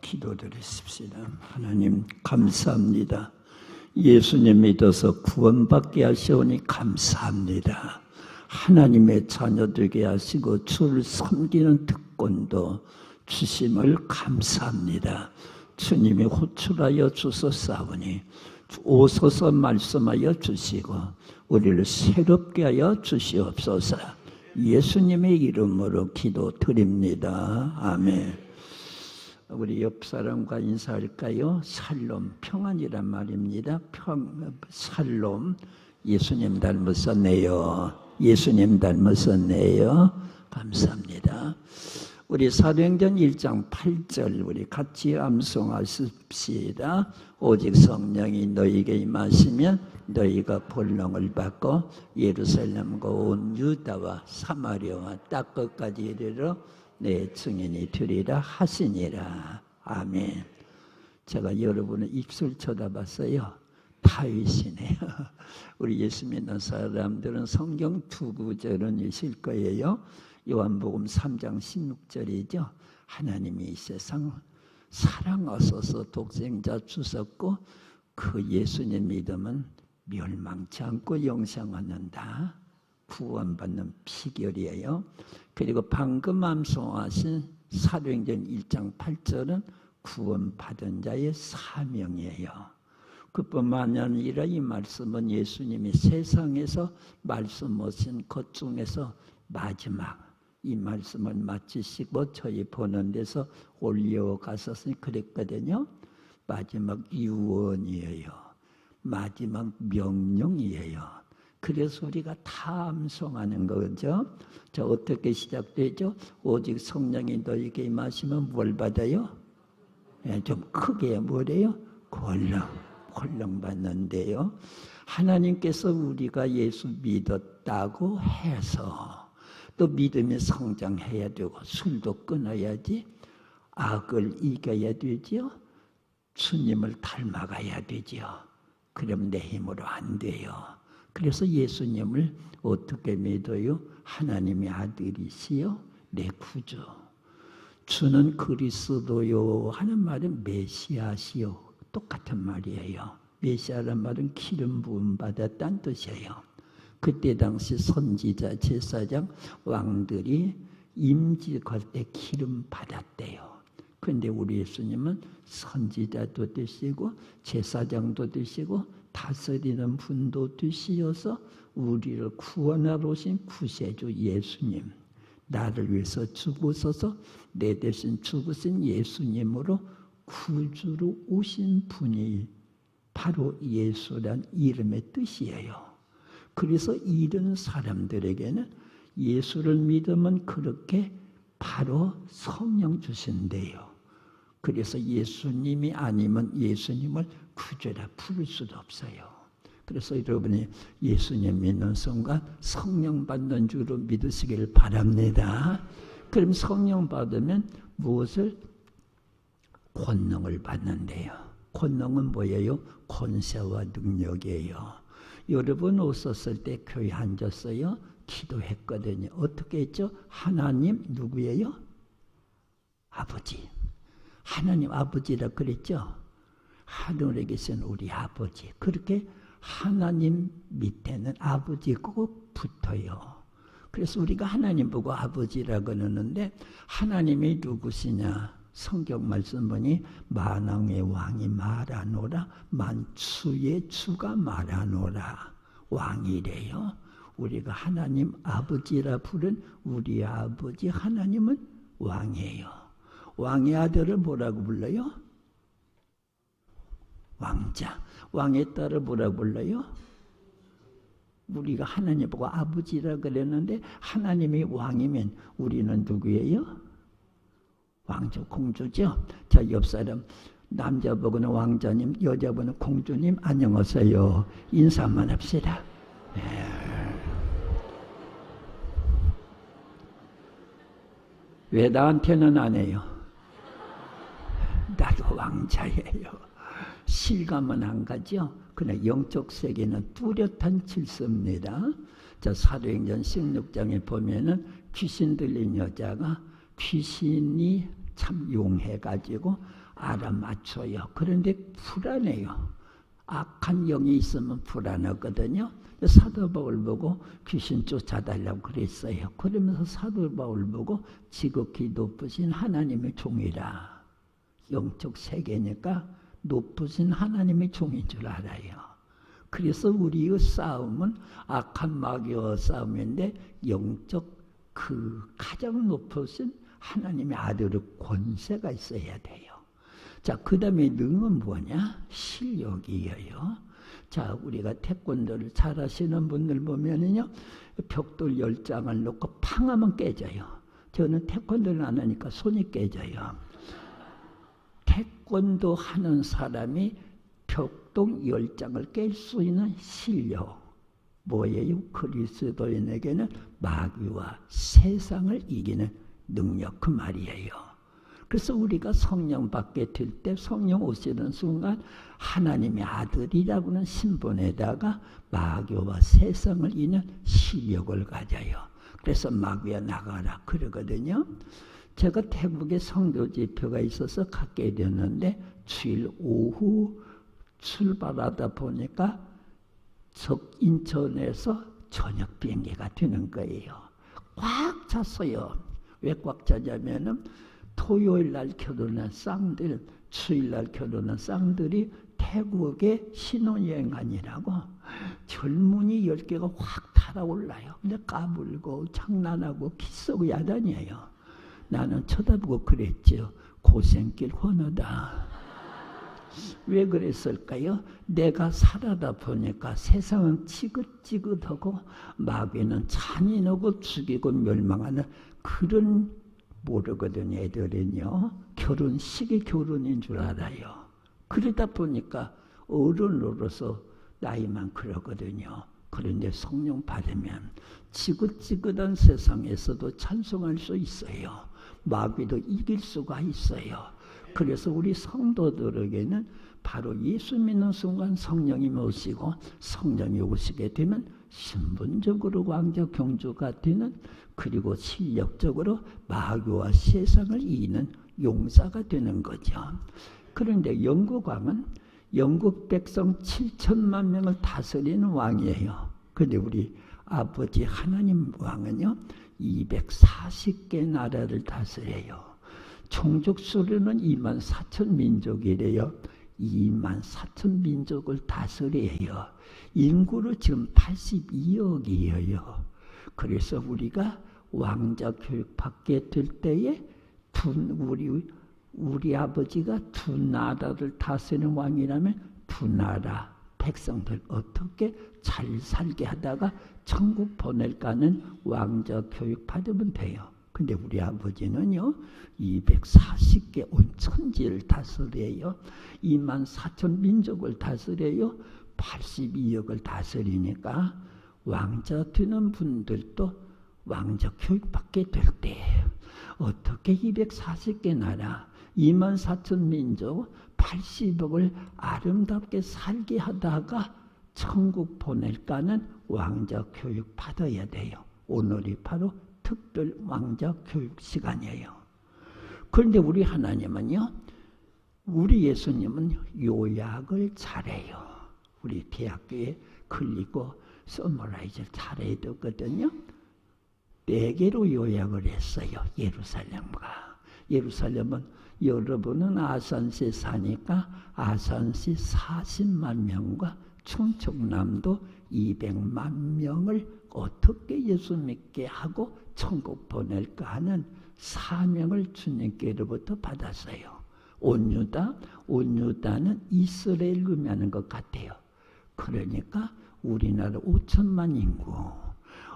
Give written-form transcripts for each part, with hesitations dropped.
기도드리십시다. 하나님 감사합니다. 예수님 믿어서 구원받게 하시오니 감사합니다. 하나님의 자녀 되게 하시고 주를 섬기는 특권도 주심을 감사합니다. 주님이 호출하여 주소사오니 오소서 말씀하여 주시고 우리를 새롭게 하여 주시옵소서. 예수님의 이름으로 기도드립니다. 아멘. 우리 옆 사람과 인사할까요? 샬롬, 평안이란 말입니다. 샬롬, 예수님 닮으셨네요. 예수님 닮으셨네요. 감사합니다. 우리 사도행전 1장 8절 우리 같이 암송하십시다. 오직 성령이 너희에게 임하시면 너희가 본령을 받고 예루살렘과 온 유다와 사마리아와 땅 끝까지 이르러 내 증인이 되리라 하시니라. 아멘. 제가 여러분의 입술 쳐다봤어요. 타이시네요. 우리 예수 믿는 사람들은 성경 두 구절은 있을 거예요. 요한복음 3장 16절이죠. 하나님이 이 세상 사랑하소서 독생자 주셨고 그 예수님 믿으면 멸망치 않고 영생 얻는다. 구원받는 비결이에요. 그리고 방금 암송하신 사도행전 1장 8절은 구원받은 자의 사명이에요. 그뿐만 아니라 이 말씀은 예수님이 세상에서 말씀하신 것 중에서 마지막 이 말씀을 마치시고 저희 보는 데서 올려가서 그랬거든요. 마지막 유언이에요. 마지막 명령이에요. 그래서 우리가 다 암송하는 거죠. 자, 어떻게 시작되죠? 오직 성령이 너희에게 임하시면 뭘 받아요? 네, 좀 크게 뭐래요? 권능 받는데요. 하나님께서 우리가 예수 믿었다고 해서 또 믿음이 성장해야 되고 술도 끊어야지, 악을 이겨야 되지요, 주님을 닮아가야 되지요. 그럼 내 힘으로 안 돼요. 그래서 예수님을 어떻게 믿어요? 하나님의 아들이시요 내 구주. 주는 그리스도요 하는 말은 메시아시요 똑같은 말이에요. 메시아란 말은 기름 부음 받았다는 뜻이에요. 그때 당시 선지자, 제사장, 왕들이 임직할 때 기름 받았대요. 그런데 우리 예수님은 선지자도 되시고 제사장도 되시고 다스리는 분도 되시어서 우리를 구원하러 오신 구세주 예수님, 나를 위해서 죽으셔서 내 대신 죽으신 예수님으로 구주로 오신 분이 바로 예수란 이름의 뜻이에요. 그래서 이런 사람들에게는 예수를 믿으면 그렇게 바로 성령 주신대요. 그래서 예수님이 아니면 예수님을 구주라 부를 수도 없어요. 그래서 여러분이 예수님 믿는 순간 성령 받는 줄로 믿으시길 바랍니다. 그럼 성령 받으면 무엇을? 권능을 받는데요. 권능은 뭐예요? 권세와 능력이에요. 여러분 오셨을 때 교회 앉았어요. 기도했거든요. 어떻게 했죠? 하나님 누구예요? 아버지. 하나님 아버지라 그랬죠? 하늘에 계신 우리 아버지. 그렇게 하나님 밑에는 아버지 꼭 붙어요. 그래서 우리가 하나님 보고 아버지라 그러는데 하나님이 누구시냐? 성경 말씀 보니 만왕의 왕이 말하노라 만추의 주가 말하노라. 왕이래요. 우리가 하나님 아버지라 부른 우리 아버지 하나님은 왕이에요. 왕의 아들을 뭐라고 불러요? 왕자. 왕의 딸을 뭐라고 불러요? 우리가 하나님 보고 아버지라 그랬는데 하나님이 왕이면 우리는 누구예요? 왕조 공주죠. 자, 옆 사람 남자 보고는 왕자님, 여자 보고는 공주님 안녕하세요. 인사만 합시다. 왜 나한테는 안 해요? 나도 왕자예요. 실감은 안 가죠? 그러나 영적 세계는 뚜렷한 질서입니다. 자, 사도행전 16장에 보면은 귀신 들린 여자가 귀신이 참 용해가지고 알아맞혀요. 그런데 불안해요. 악한 영이 있으면 불안하거든요. 사도 바울 보고 귀신 쫓아달라고 그랬어요. 그러면서 사도 바울 보고 지극히 높으신 하나님의 종이라. 영적 세계니까 높으신 하나님의 종인 줄 알아요. 그래서 우리의 싸움은 악한 마귀와 싸움인데 영적 가장 높으신 하나님의 아들의 권세가 있어야 돼요. 자, 그 다음에 능은 뭐냐? 실력이에요. 자, 우리가 태권도를 잘하시는 분들 보면은요, 벽돌 10장을 놓고 팡하면 깨져요. 저는 태권도를 안 하니까 손이 깨져요. 태권도 하는 사람이 벽돌 10장을 깰 수 있는 실력. 뭐예요? 그리스도인에게는 마귀와 세상을 이기는 능력, 그 말이에요. 그래서 우리가 성령 받게 될 때 성령 오시는 순간 하나님의 아들이라고는 신분에다가 마귀와 세상을 이기는 실력을 가져요. 그래서 마귀야 나가라 그러거든요. 제가 태국에 선교 지표가 있어서 가게 됐는데 주일 오후 출발하다 보니까 인천에서 저녁 비행기가 되는 거예요. 꽉 찼어요. 왜 꽉 차냐면은 토요일 날 결혼한 쌍들, 주일 날 결혼한 쌍들이 태국에 신혼여행 가니라고 젊은이 10개가 확 달아올라요. 근데 까불고 장난하고 키스하고 야단이에요. 나는 쳐다보고 그랬죠. 고생길 헌하다. 왜 그랬을까요? 내가 살아다 보니까 세상은 지긋지긋하고 마귀는 잔인하고 죽이고 멸망하는 그런 모르거든요. 애들은요. 결혼식이 결혼인 줄 알아요. 그러다 보니까 어른으로서 나이만 그러거든요. 그런데 성령 받으면 지긋지긋한 세상에서도 찬송할 수 있어요. 마귀도 이길 수가 있어요. 그래서 우리 성도들에게는 바로 예수 믿는 순간 성령이 오시고 성령이 오시게 되면 신분적으로 왕자 경주가 되는, 그리고 실력적으로 마귀와 세상을 이기는 용사가 되는 거죠. 그런데 영국 왕은 영국 백성 7천만 명을 다스리는 왕이에요. 그런데 우리 아버지 하나님 왕은요 240개 나라를 다스려요. 종족 수로는 24,000 민족이래요. 24,000 민족을 다스려요. 인구로 지금 82억이에요. 그래서 우리가 왕자 교육 받게 될 때에 우리 아버지가 두 나라를 다스리는 왕이라면 두 나라 백성들 어떻게 잘 살게 하다가 천국 보낼까는 왕자 교육 받으면 돼요. 근데 우리 아버지는요 240개 온 천지를 다스려요. 24,000 민족을 다스려요. 82억을 다스리니까 왕자 되는 분들도 왕자 교육 받게 될 때 어떻게 240개 나라 24,000 민족 80억을 아름답게 살게 하다가 천국 보낼까는 왕자 교육 받아야 돼요. 오늘이 바로 특별 왕자 교육 시간이에요. 그런데 우리 하나님은요, 우리 예수님은 요약을 잘해요. 우리 대학교에 글리고 서머라이즈를 잘해야 되거든요. 4개로 요약을 했어요. 예루살렘과. 예루살렘은 여러분은 아산시에 사니까 아산시 40만 명과 충청남도 200만 명을 어떻게 예수 믿게 하고 천국 보낼까 하는 사명을 주님께로부터 받았어요. 온유다는 이스라엘 의미하는 것 같아요. 그러니까 우리나라 5천만 인구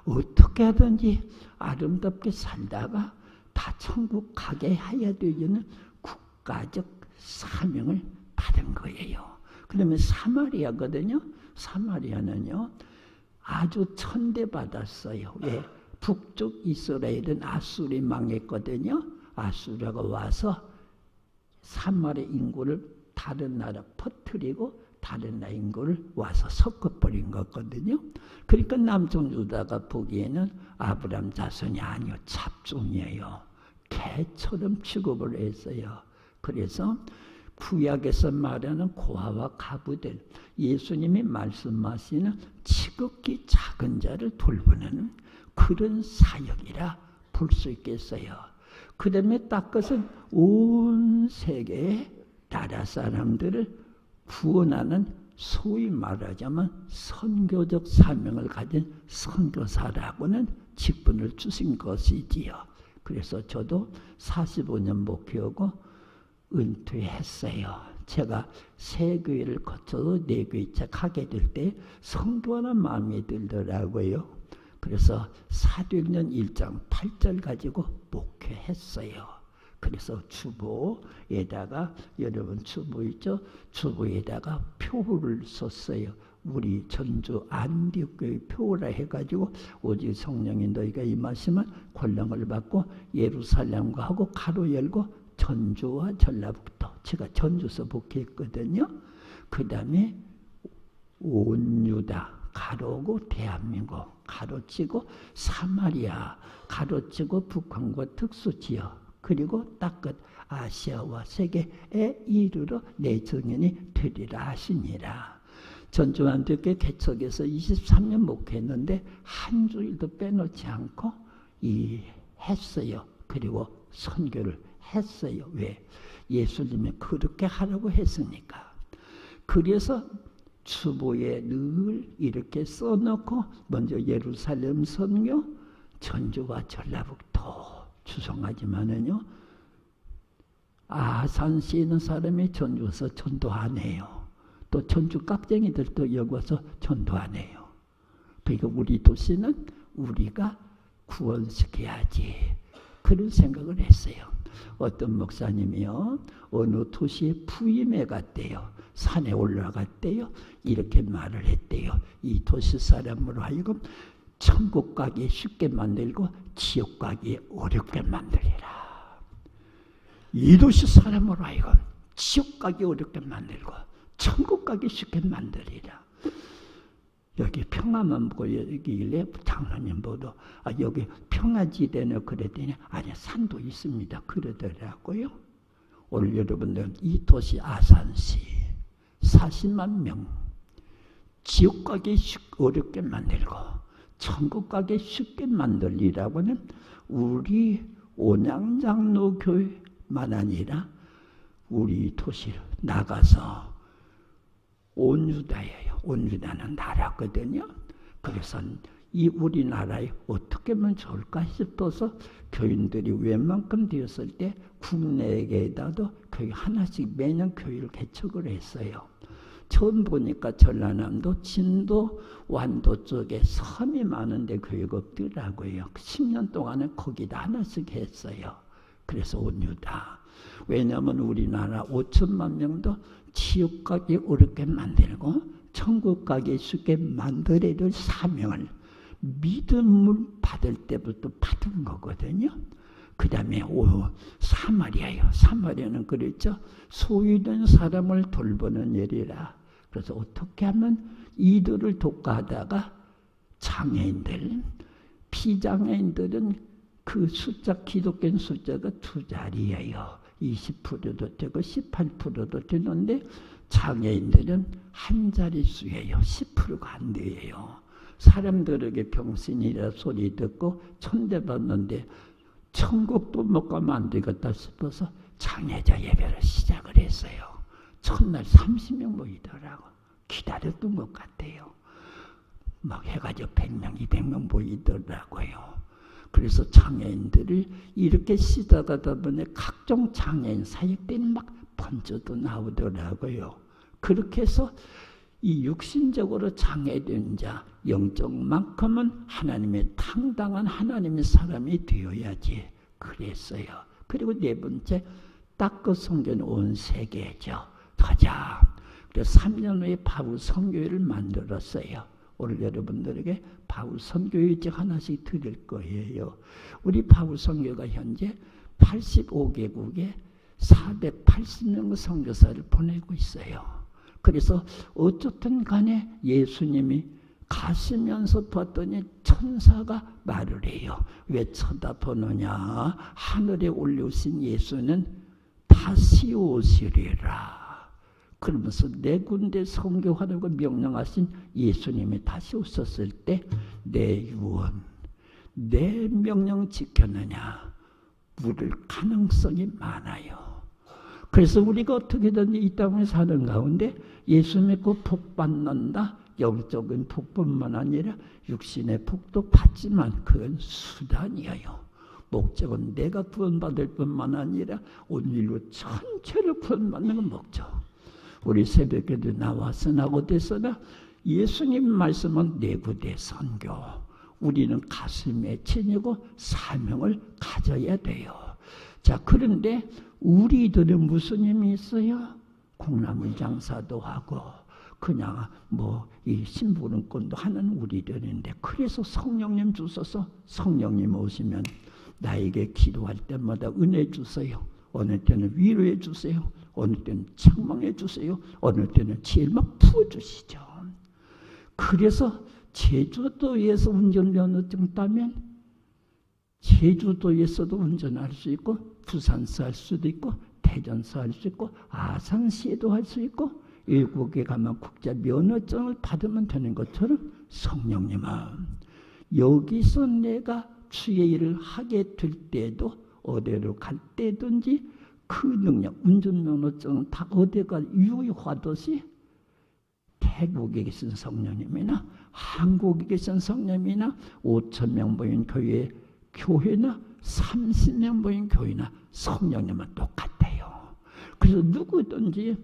어떻게 하든지 아름답게 살다가 다 천국 가게 해야 되는 국가적 사명을 받은 거예요. 그러면 사마리아거든요. 사마리아는요 아주 천대받았어요. 왜? 북쪽 이스라엘은 아수리 망했거든요. 아수리아가 와서 사마리아 인구를 다른 나라 퍼뜨리고 다른 나라 인구를 와서 섞어버린 거거든요. 그러니까 남쪽 유다가 보기에는 아브람 자손이 아니요 잡종이에요. 개처럼 취급을 했어요. 그래서 구약에서 말하는 고아와 가부들, 예수님이 말씀하시는 지극히 작은 자를 돌보는 그런 사역이라 볼 수 있겠어요. 그 다음에 닦것은 온 세계의 나라 사람들을 구원하는 소위 말하자면 선교적 사명을 가진 선교사라고는 직분을 주신 것이지요. 그래서 저도 45년 목회하고 은퇴했어요. 제가 세 교회를 거쳐서 네 교회째 가게 될 때 성도하는 마음이 들더라고요. 그래서 사도행전 1장 8절 가지고 목회했어요. 그래서 주보에다가 여러분 주보 있죠? 주보에다가 표를 썼어요. 우리 전주 안디옥교회 표라 해가지고 오직 성령이 너희가 임하시면 권능을 받고 예루살렘과 하고 가로 열고 전주와 전라북도, 제가 전주서 목회했거든요. 그 다음에 온 유다 가로고 대한민국 가로치고 사마리아 가로치고 북한과 특수지역 그리고 닦은 아시아와 세계에 이르러 내 증인이 되리라 하시니라. 전주안디옥교회 개척해서 23년 목회했는데 한 주일도 빼놓지 않고 했어요. 그리고 선교를 했어요. 왜? 예수님이 그렇게 하라고 했으니까. 그래서 주보에 늘 이렇게 써놓고 먼저 예루살렘 선교, 전주와 전라북도 주성하지만은요, 아산시에 있는 사람이 전주에서 전도 안 해요. 또 전주 깍쟁이들도 여기 와서 전도 안 해요. 그러니까 우리 도시는 우리가 구원시켜야지. 그런 생각을 했어요. 어떤 목사님이요, 어느 도시에 부임해 갔대요. 산에 올라갔대요. 이렇게 말을 했대요. 이 도시 사람으로 하여금 천국 가기 쉽게 만들고 지옥 가기 어렵게 만들리라. 이 도시 사람으로 하여금 지옥 가기 어렵게 만들고 천국 가기 쉽게 만들리라. 여기 평화만 보고 여기길래 장로님 보도 여기 평화지대는 그랬더니 아니 산도 있습니다 그러더라고요. 오늘 여러분들 이 도시 아산시 40만 명 지옥 가기 어렵게 만들고 천국 가기 쉽게 만들리라고는 우리 온양장로교회만 아니라 우리 도시를 나가서 온 유다예요. 온 유다는 나라거든요. 그래서 이 우리나라에 어떻게 하면 좋을까 싶어서 교인들이 웬만큼 되었을 때 국내에다도 교회 하나씩 매년 교회를 개척을 했어요. 처음 보니까 전라남도, 진도, 완도 쪽에 섬이 많은데 교회가 없더라고요. 10년 동안은 거기다 하나씩 했어요. 그래서 온 유다. 왜냐하면 우리나라 5천만 명도 지옥 가기 어렵게 만들고 천국 가기 쉽게 만들어야 될 사명을 믿음을 받을 때부터 받은 거거든요. 그 다음에 사마리아요. 사마리아는 그랬죠. 소유된 사람을 돌보는 일이라. 그래서 어떻게 하면 이들을 돕가다가 장애인들, 피장애인들은 그 숫자, 기독교인 숫자가 2자리예요. 20%도 되고 18%도 되는데 장애인들은 한 자릿수예요. 10%가 안 돼요. 사람들에게 병신이라 소리 듣고 천대받는데 천국도 못 가면 안 되겠다 싶어서 장애자 예배를 시작을 했어요. 첫날 30명 모이더라고. 기다렸던 것 같아요. 막 해가지고 100명, 200명 모이더라고요. 그래서 장애인들을 이렇게 시작하다 보니 각종 장애인 사역들이 막 번져도 나오더라고요. 그렇게 해서 이 육신적으로 장애된 자, 영적만큼은 하나님의 당당한 하나님의 사람이 되어야지 그랬어요. 그리고 네 번째, 닦고 선교는 온 세계죠. 가자. 그래서 3년 후에 바울 선교회를 만들었어요. 오늘 여러분들에게 바울 선교회집 하나씩 드릴 거예요. 우리 바울 선교가 현재 85개국에 480명 선교사를 보내고 있어요. 그래서 어쨌든 간에 예수님이 가시면서 봤더니 천사가 말을 해요. 왜 쳐다보느냐? 하늘에 올려오신 예수는 다 다시 오시리라. 그러면서 네 군데 선교하라고 명령하신 예수님이 다시 오셨을 때 내 유언, 내 명령 지켰느냐 물을 가능성이 많아요. 그래서 우리가 어떻게든 이 땅에 사는 가운데 예수 믿고 복 받는다. 영적인 복뿐만 아니라 육신의 복도 받지만 그건 수단이에요. 목적은 내가 구원받을 뿐만 아니라 온 인류 전체를 구원받는 건 목적. 우리 새벽에도 나와서 나고대서나 예수님 말씀은 내구대 선교. 우리는 가슴에 지니고 사명을 가져야 돼요. 자, 그런데 우리들은 무슨 힘이 있어요? 콩나물 장사도 하고 그냥 이 심부름꾼도 하는 우리들인데, 그래서 성령님 주셔서 성령님 오시면 나에게 기도할 때마다 은혜 주세요. 어느 때는 위로해 주세요. 어느 때는 책망해 주세요. 어느 때는 지혜를 막 부어주시죠. 그래서 제주도에서 운전면허증 따면 제주도에서도 운전할 수 있고, 부산서 할 수도 있고, 대전서 할 수 있고, 아산시에도 할 수 있고, 외국에 가면 국제 면허증을 받으면 되는 것처럼 성령님은 여기서 내가 주의 일을 하게 될 때도 어디로 갈 때든지 그 능력, 운전면허증은 다 어디가 유효하듯이 태국에 계신 성령님이나 한국에 계신 성령님이나 5,000명 모인 교회나 30명 모인 교회나 성령님은 똑같아요. 그래서 누구든지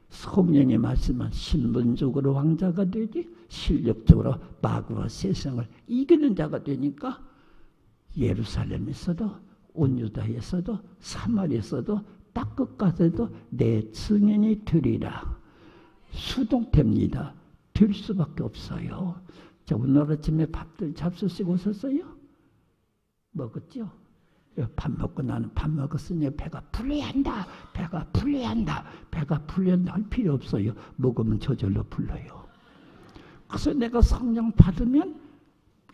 성령의 말씀은 신분적으로 왕자가 되지 실력적으로 마귀와 세상을 이기는 자가 되니까 예루살렘에서도 온유다에서도 사마리아에서도 땅 끝까지도 내 증인이 되리라. 수동됩니다. 될 수밖에 없어요. 자, 오늘 아침에 밥들 잡수시고 오셨어요? 먹었죠? 밥 먹고 나는 밥 먹었으니 배가 불려한다. 배가 불려한다. 배가 불려한다 할 필요 없어요. 먹으면 저절로 불러요. 그래서 내가 성령 받으면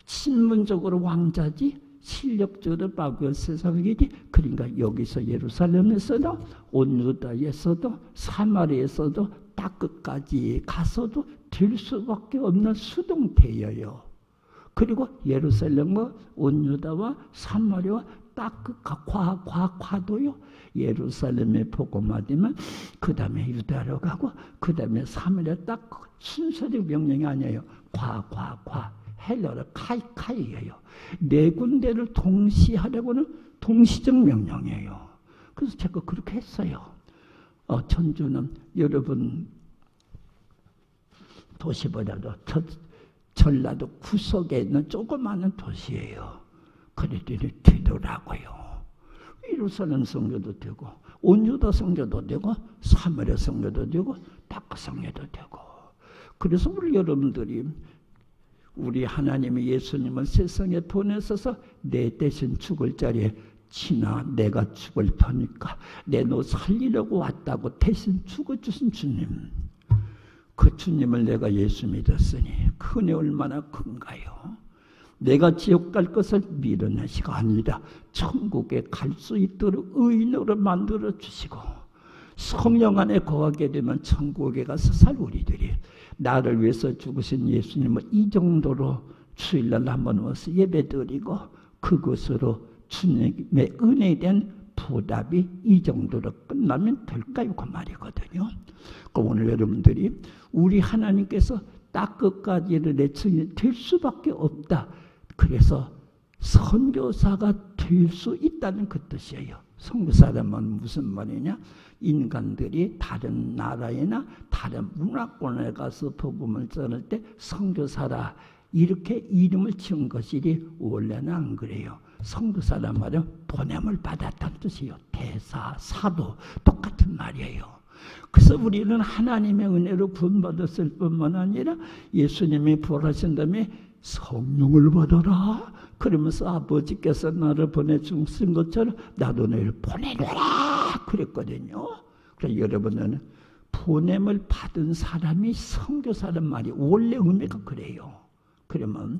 신분적으로 왕자지 실력적으로 마귀의 세상이지. 그러니까 여기서 예루살렘에서도 온유다에서도 사마리아에서도 땅 끝까지 가서도 될 수밖에 없는 수동태예요. 그리고 예루살렘과 온유다와 사마리아와 땅 끝과 과도요. 예루살렘에 복음화되면 그 다음에 유다로 가고 그 다음에 사마리아 딱 순서적 명령이 아니에요. 헬러로 카이예요. 네 군데를 동시에 하려고는 동시적 명령이에요. 그래서 제가 그렇게 했어요. 전주는 여러분 도시보다도 전라도 구석에 있는 조그마한 도시예요. 그랬더니 되더라고요. 예루살렘 성교도 되고 온유다 성교도 되고 사마리아 성교도 되고 다크 성교도 되고. 그래서 우리 여러분들이 우리 하나님의 예수님을 세상에 보내셔서 내 대신 죽을 자리에 지나 내가 죽을 터니까 내 너 살리려고 왔다고 대신 죽어주신 주님, 그 주님을 내가 예수 믿었으니 그 은혜 얼마나 큰가요? 내가 지옥 갈 것을 밀어내시가 아니라 천국에 갈 수 있도록 의인으로 만들어 주시고 성령 안에 거하게 되면 천국에 가서 살 우리들이 나를 위해서 죽으신 예수님을 이 정도로 주일날 한번 와서 예배드리고 그것으로 주님의 은혜에 대한 보답이 이 정도로 끝나면 될까요? 그 말이거든요. 오늘 여러분들이 우리 하나님께서 딱 끝까지는 내 증인이 될 수밖에 없다. 그래서 선교사가 될 수 있다는 그 뜻이에요. 선교사라면 무슨 말이냐? 인간들이 다른 나라에나 다른 문화권에 가서 복음을 전할 때 선교사라 이렇게 이름을 지은 것이지 원래는 안 그래요. 선교사란 말은 보냄을 받았다는 뜻이에요. 대사, 사도 똑같은 말이에요. 그래서 우리는 하나님의 은혜로 구원받았을 뿐만 아니라 예수님이 부활하신 다음에 성령을 받아라. 그러면서 아버지께서 나를 보내주신 것처럼 나도 너를 보내노라 그랬거든요. 그래서 여러분은 보냄을 받은 사람이 선교사란 말이 원래 의미가 그래요. 그러면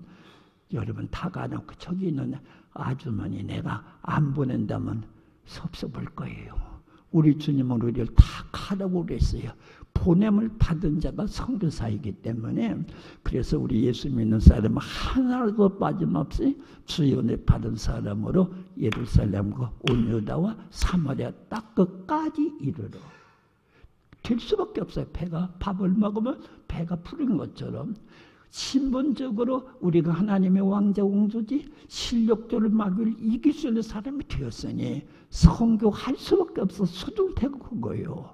여러분 다 가놓고 저기 있는 아주머니 내가 안 보낸다면 섭섭할 거예요. 우리 주님은 우리를 다 가라고 그랬어요. 보냄을 받은 자가 선교사이기 때문에. 그래서 우리 예수 믿는 사람은 하나도 빠짐없이 주의 은혜 받은 사람으로 예루살렘과 온 유다와 사마리아 땅 끝까지 이르러 될 수밖에 없어요. 배가 밥을 먹으면 배가 부른 것처럼 신분적으로 우리가 하나님의 왕자 공주지 실력적으로 마귀를 이길 수 있는 사람이 되었으니 선교할 수밖에 없어 수중태고 그거예요.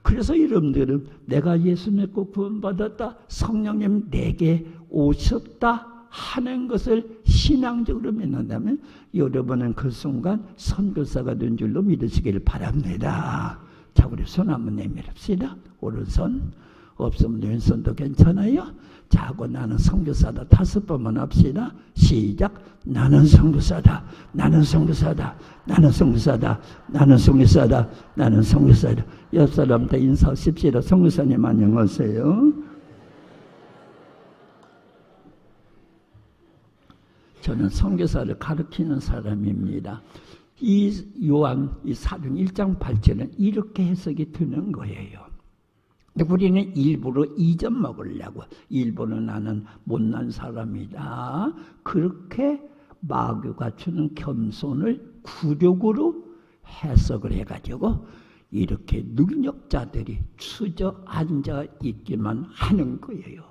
그래서 여러분들은 내가 예수 믿고 구원받았다, 성령님 내게 오셨다 하는 것을 신앙적으로 믿는다면 여러분은 그 순간 선교사가 된 줄로 믿으시길 바랍니다. 자, 우리 손 한번 내밀읍시다. 오른손, 없으면 왼손도 괜찮아요. 자, 하고 나는 선교사다 5번만 합시다. 시작. 나는 선교사다. 나는 선교사다. 나는 선교사다. 나는 선교사다. 나는 선교사다. 옆 사람한테 인사하십시다. 선교사님 안녕하세요. 저는 선교사를 가르치는 사람입니다. 이 요한 이 사도행 1장 8절은 이렇게 해석이 되는 거예요. 근데 우리는 일부러 잊어먹으려고, 일부러 나는 못난 사람이다, 그렇게 마귀가 주는 겸손을 굴욕으로 해석을 해가지고 이렇게 능력자들이 주저앉아 있기만 하는 거예요.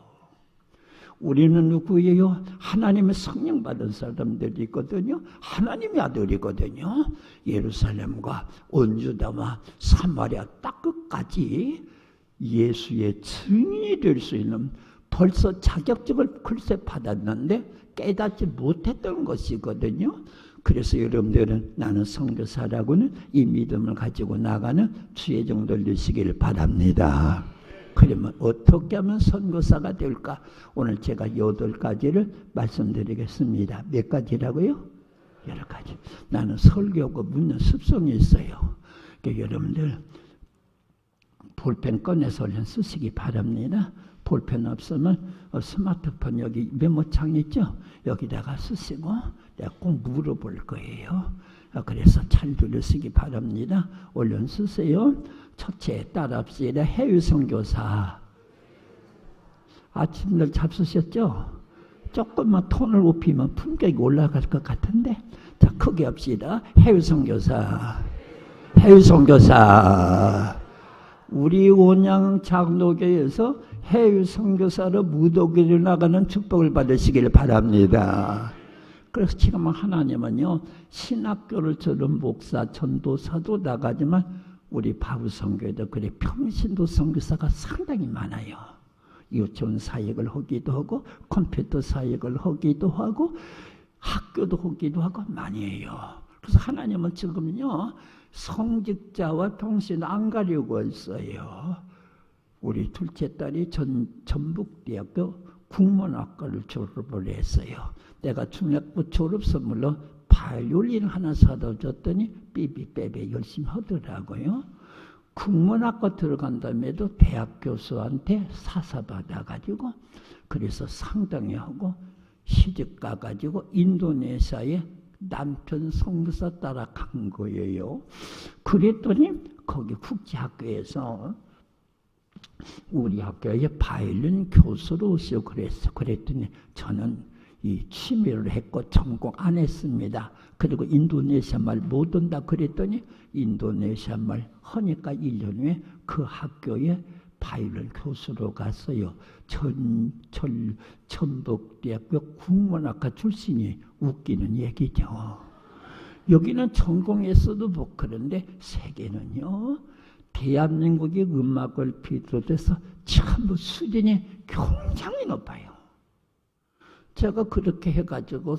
우리는 누구예요? 하나님의 성령 받은 사람들이 있거든요. 하나님의 아들이거든요. 예루살렘과 온 유다와 사마리아 땅 끝까지 예수의 증인이 될 수 있는, 벌써 자격증을 글쎄 받았는데 깨닫지 못했던 것이거든요. 그래서 여러분들은 나는 선교사라고는 이 믿음을 가지고 나가는 주의 종들 되시길 바랍니다. 그러면 어떻게 하면 선교사가 될까? 오늘 제가 8가지를 말씀드리겠습니다. 몇 가지라고요? 여러 가지. 나는 설교하고 묻는 습성이 있어요. 그러니까 여러분들 볼펜 꺼내서 얼른 쓰시기 바랍니다. 볼펜 없으면 스마트폰 여기 메모창 있죠? 여기다가 쓰시고 내가 꼭 물어볼 거예요. 그래서 잘 들으시기 바랍니다. 얼른 쓰세요. 첫째, 따라합시다. 해외 선교사. 아침들 잡수셨죠? 조금만 톤을 높이면 품격이 올라갈 것 같은데, 자, 크게 합시다. 해외 선교사. 해외 선교사. 우리 온양 장로교에서 해외 선교사로 무도기를 나가는 축복을 받으시길 바랍니다. 그래서 지금 하나님은요, 신학교를 저런 목사, 전도사도 나가지만 우리 바우선교에도 그래 평신도 선교사가 상당히 많아요. 유치원 사역을 하기도 하고 컴퓨터 사역을 하기도 하고 학교도 하기도 하고 많이 해요. 그래서 하나님은 지금요 성직자와 평신 안 가려고 했어요. 우리 둘째 딸이 전북대학교 국문학과를 졸업을 했어요. 내가 중학교 졸업 선물로 바이올린 하나 사다 줬더니 삐삐빼빼 열심히 하더라고요. 국문학과 들어간 다음에도 대학 교수한테 사사받아가지고 그래서 상당히 하고 시집 가가지고 인도네시아에 남편 선교사 따라 간 거예요. 그랬더니 거기 국제학교에서 우리 학교에 바이올린 교수로 오시오 그랬어. 그랬더니 저는 이 취미를 했고 전공 안 했습니다. 그리고 인도네시아 말 못 온다 그랬더니 인도네시아 말 하니까 1년 후에 그 학교에 바이올린 교수로 갔어요. 전북대학교 국문학과 출신이 웃기는 얘기죠. 여기는 전공했어도 못 그런데 세계는요. 대한민국의 음악을 비롯해서 참 수준이 굉장히 높아요. 제가 그렇게 해가지고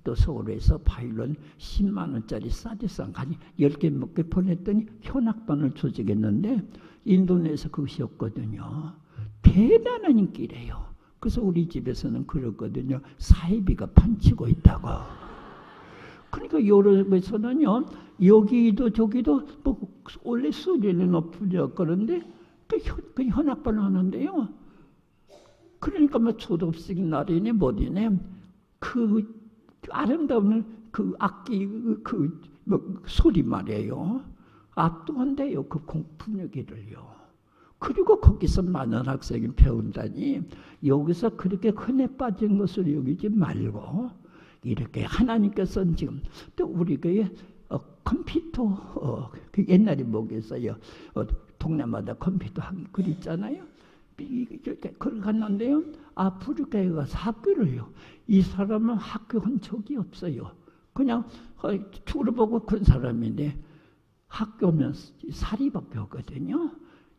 또 서울에서 바이올린 10만 원짜리 사디상 가지 10개 몇 개 보냈더니 현악반을 조직했는데 인도네시아 그것이었거든요. 대단한 인기래요. 그래서 우리 집에서는 그러거든요. 사이비가 판치고 있다고. 그러니까 유럽에서는요. 여기도 저기도 뭐 원래 수준이 높으려 그런데 그 현악반을 하는데요. 그러니까 뭐 초등학생 날이네 뭐디네 그 아름다운 그 악기 그 뭐 소리 말이에요. 압도한대요. 그 분위기를요. 그리고 거기서 많은 학생이 배운다니 여기서 그렇게 흔해 빠진 것을 여기지 말고 이렇게 하나님께서는 지금 또 우리 교회 컴퓨터 그 옛날에 뭐겠어요? 동네마다 컴퓨터 학교 그랬잖아요. 이렇게 그걸 갔는데요. 아프리카에 가서 학교를요. 이 사람은 학교 한 적이 없어요. 그냥 축구를 보고 큰 사람인데 학교면 사립학교거든요.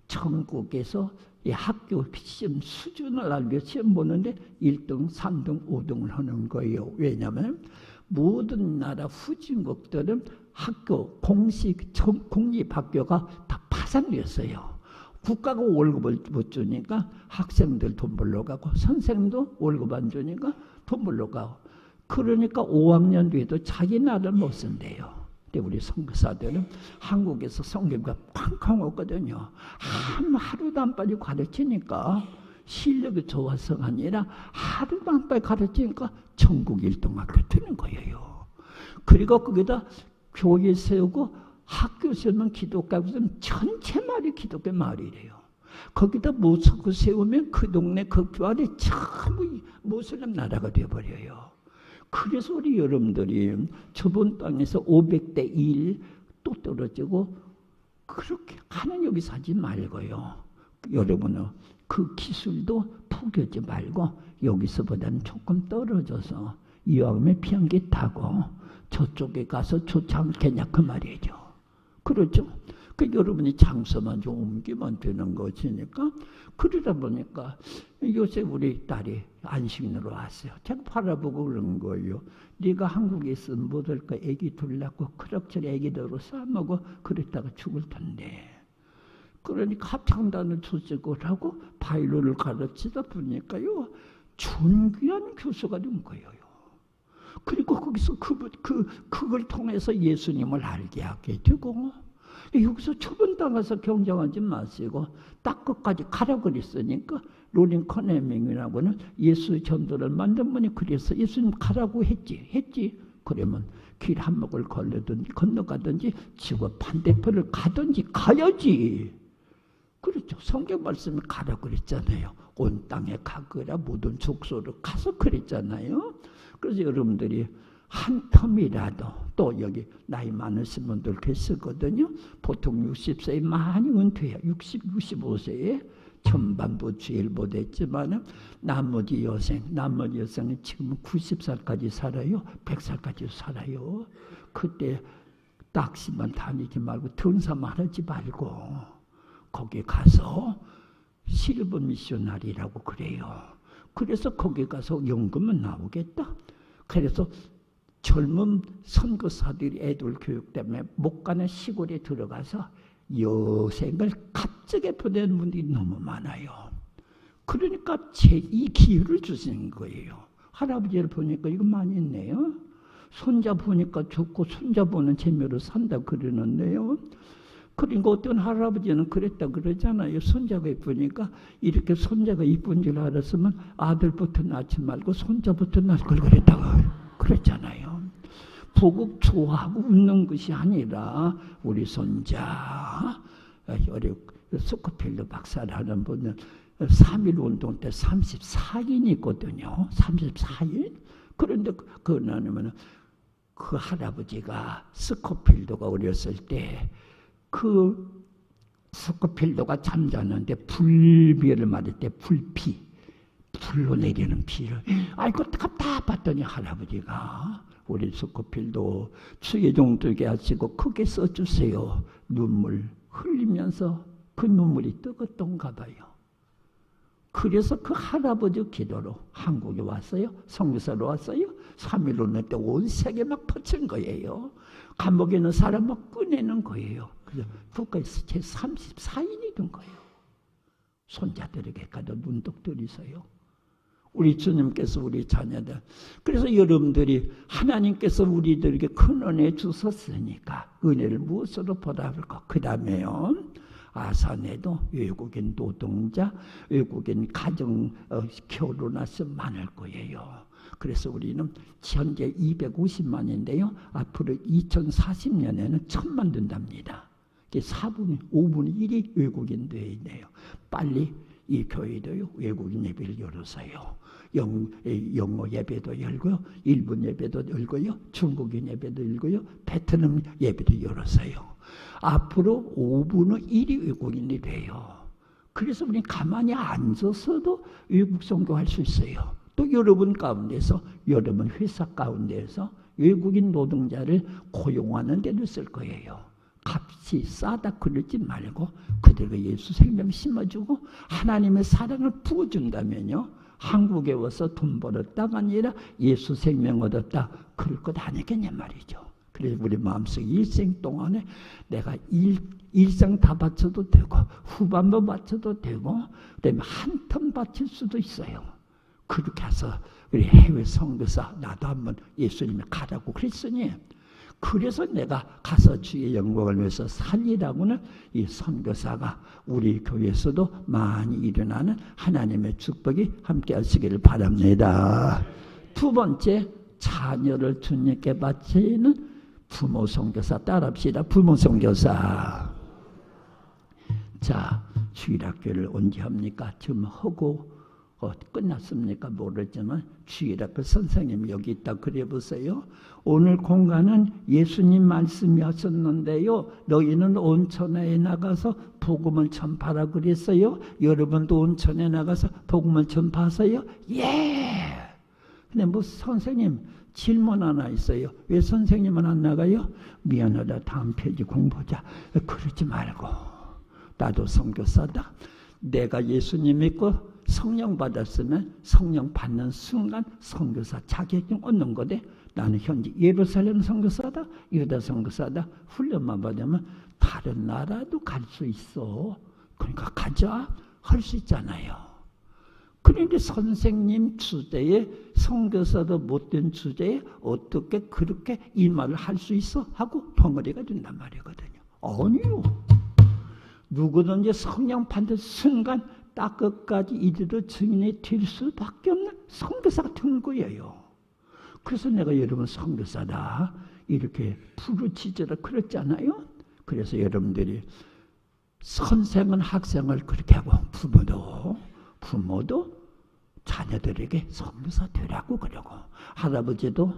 전국에서 이 학교 시험 수준을 알고 시험 보는데 1등, 3등, 5등을 하는 거예요. 왜냐하면 모든 나라 후진국들은 학교, 공립학교가 다 파산됐어요. 국가가 월급을 못 주니까 학생들 돈 벌러 가고 선생님도 월급 안 주니까 돈 벌러 가고 그러니까 5학년 뒤에도 자기 나라를 못 쓴대요. 근데 우리 선교사들은 한국에서 성경가 쾅쾅 오거든요. 하루도 안 빠지고 가르치니까 실력이 좋아서가 아니라 하루도 안 빠지고 가르치니까 전국 1등 학교 되는 거예요. 그리고 거기다 교회 세우고 학교 세우면 기독교는 전체 마을이 기독교 마을이래요. 거기다 모스크 세우면 그 동네 그 교회에 전부 모슬렘 나라가 되어버려요. 그래서 우리 여러분들이 저번 땅에서 500대 1 또 떨어지고 그렇게 하는 여기 사지 말고요. 여러분은 그 기술도 포기하지 말고 여기서보다는 조금 떨어져서 이왕이면 비행기 타고 저쪽에 가서 좋지 않겠냐 그 말이죠. 그렇죠? 그 여러분이 장소만 좀 옮기면 되는 것이니까 그러다 보니까 요새 우리 딸이 안식년으로 왔어요. 제가 바라보고 그런 거예요. 네가 한국에 있으면 못 할까? 애기 둘 낳고 그럭저럭 애기들로 싸먹고 그랬다가 죽을 텐데. 그러니까 합창단을 조직을 하고 바이올린을 가르치다 보니까요. 존귀한 교수가 된 거예요. 그리고 거기서 그걸 통해서 예수님을 알게 하게 되고 여기서 처분 당해서 경쟁하지 마시고 딱 끝까지 가라 그랬으니까 로린 커네밍이라고는 예수 전도를 만든 분이 그래서 예수님 가라고 했지. 그러면 길 한목을 건너가든지 지구 반대편을 가든지 가야지. 그렇죠. 성경 말씀에 가라 그랬잖아요. 온 땅에 가거라 모든 족속으로 가서 그랬잖아요. 그래서 여러분들이 한 텀이라도 또 여기 나이 많으신 분들 계시거든요. 보통 60세에 많이 은퇴해요. 65세에 전반부 주일보 됐지만 나머지 여생이 지금 90살까지 살아요. 100살까지 살아요. 그때 딱시만 다니지 말고 등사만 하지 말고 거기 가서 실버 미셔나리라고 그래요. 그래서 거기 가서 연금은 나오겠다. 그래서 젊은 선교사들이 애들 교육 때문에 못 가는 시골에 들어가서 여생을 갑자기 보내는 분들이 너무 많아요. 그러니까 이 기회를 주시는 거예요. 할아버지를 보니까 이거 많이 있네요. 손자 보니까 좋고 손자 보는 재미로 산다 그러는데요. 그러니까 어떤 할아버지는 그랬다 그러잖아요. 손자가 이쁘니까 이렇게 손자가 이쁜 줄 알았으면 아들부터 낳지 말고 손자부터 낳을 걸 그랬다고 그랬잖아요. 보고 좋아하고 웃는 것이 아니라 우리 손자 스코필드 박사라는 분은 3.1 운동 때 34인이 있거든요. 34인? 그런데 그거는 그 할아버지가 스코필드가 어렸을 때 그 스코필드가 잠자는데 불비를 맞을 때 불로 내리는 비를 아이고 답답했더니 할아버지가 우리 스코필드 추계종들에게 하시고 크게 써주세요. 눈물 흘리면서 그 눈물이 뜨겁던가 봐요. 그래서 그 할아버지 기도로 한국에 왔어요. 선교사로 왔어요. 3.1 운동 때 온 세계 막 퍼친 거예요. 감옥에 있는 사람 막 꺼내는 거예요. 그래서 국가에서 제 34인이 된 거예요. 손자들에게 가도 눈독 들이서요. 우리 주님께서 우리 자녀들. 그래서 여러분들이 하나님께서 우리들에게 큰 은혜 주셨으니까 은혜를 무엇으로 보답할까? 그 다음에요. 아산에도 외국인 노동자, 외국인 가정 결혼해서 많을 거예요. 그래서 우리는 현재 250만인데요. 앞으로 2040년에는 1000만 된답니다. 4분의 5분의 1이 외국인들이 있네요. 빨리 이 교회도요 외국인 예배를 열어서요. 영어 예배도 열고요. 일본 예배도 열고요. 중국인 예배도 열고요. 베트남 예배도 열어서요. 앞으로 5분의 1이 외국인이 돼요. 그래서 우리 가만히 앉아서도 외국 선교할 수 있어요. 또 여러분 가운데서 여러분 회사 가운데서 외국인 노동자를 고용하는 데도 쓸 거예요. 값이 싸다 그러지 말고 그들과 예수 생명 심어주고 하나님의 사랑을 부어준다면요. 한국에 와서 돈 벌었다가 아니라 예수 생명 얻었다 그럴 것 아니겠냐 말이죠. 그래서 우리 마음속 일생 동안에 내가 일생 다 바쳐도 되고 후반부 바쳐도 되고 그다음에 한 턴 바칠 수도 있어요. 그렇게 해서 우리 해외 선교사 나도 한번 예수님이 가라고 그랬으니 그래서 내가 가서 주의 영광을 위해서 살리라고는 이 선교사가 우리 교회에서도 많이 일어나는 하나님의 축복이 함께 하시기를 바랍니다. 두 번째, 자녀를 주님께 바치는 부모 선교사 따라합시다. 부모 선교사. 자, 주일학교를 언제 합니까? 지금 하고 끝났습니까? 모르지만 주일학교 선생님이 여기 있다 그래 보세요. 오늘 공간은 예수님 말씀이 하셨는데요. 너희는 온천에 나가서 복음을 전파하라 그랬어요. 여러분도 온천에 나가서 복음을 전파하세요. 예. 근데 뭐 선생님 질문 하나 있어요. 왜 선생님은 안 나가요? 미안하다. 다음 페이지 공부하자. 그러지 말고 나도 선교사다. 내가 예수님 믿고 성령 받았으면 성령 받는 순간 선교사 자격증 얻는 거대. 나는 현재 예루살렘 선교사다, 유다 선교사다. 훈련만 받으면 다른 나라도 갈 수 있어. 그러니까 가자 할 수 있잖아요. 그런데 선생님 주제에 선교사도 못된 주제에 어떻게 그렇게 이 말을 할 수 있어? 하고 덩어리가 된단 말이거든요. 아니요. 누구든지 성령 받는 순간 딱 끝까지 이들도 증인이 될 수밖에 없는 선교사가 된 거예요. 그래서 내가 여러분 선교사다 이렇게 부르짖으라 그랬잖아요. 그래서 여러분들이 선생은 학생을 그렇게 하고 부모도 자녀들에게 선교사 되라고 그러고 할아버지도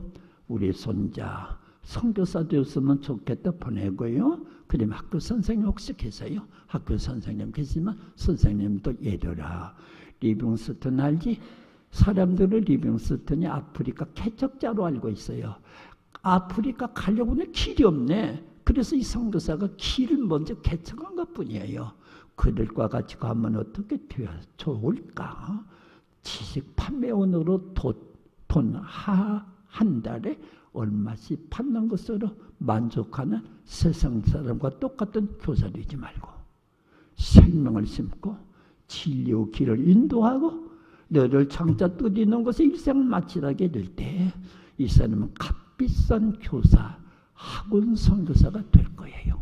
우리 손자 선교사 되었으면 좋겠다 보내고요. 그럼 학교 선생님 혹시 계세요? 학교 선생님 계시면 선생님도 예려라. 리빙스턴 알지? 사람들은 리빙스턴이 아프리카 개척자로 알고 있어요. 아프리카 가려고는 길이 없네. 그래서 이 선교사가 길을 먼저 개척한 것뿐이에요. 그들과 같이 가면 어떻게 되어 좋을까? 지식 판매원으로 돈 한 달에 얼마씩 받는 것으로 만족하는 세상 사람과 똑같은 교사 되지 말고 생명을 심고 진리의 길을 인도하고 너를 장차 뜯이는 것에 일생을 마치라게 될 때 이 사람은 값비싼 교사, 학원 선교사가 될 거예요.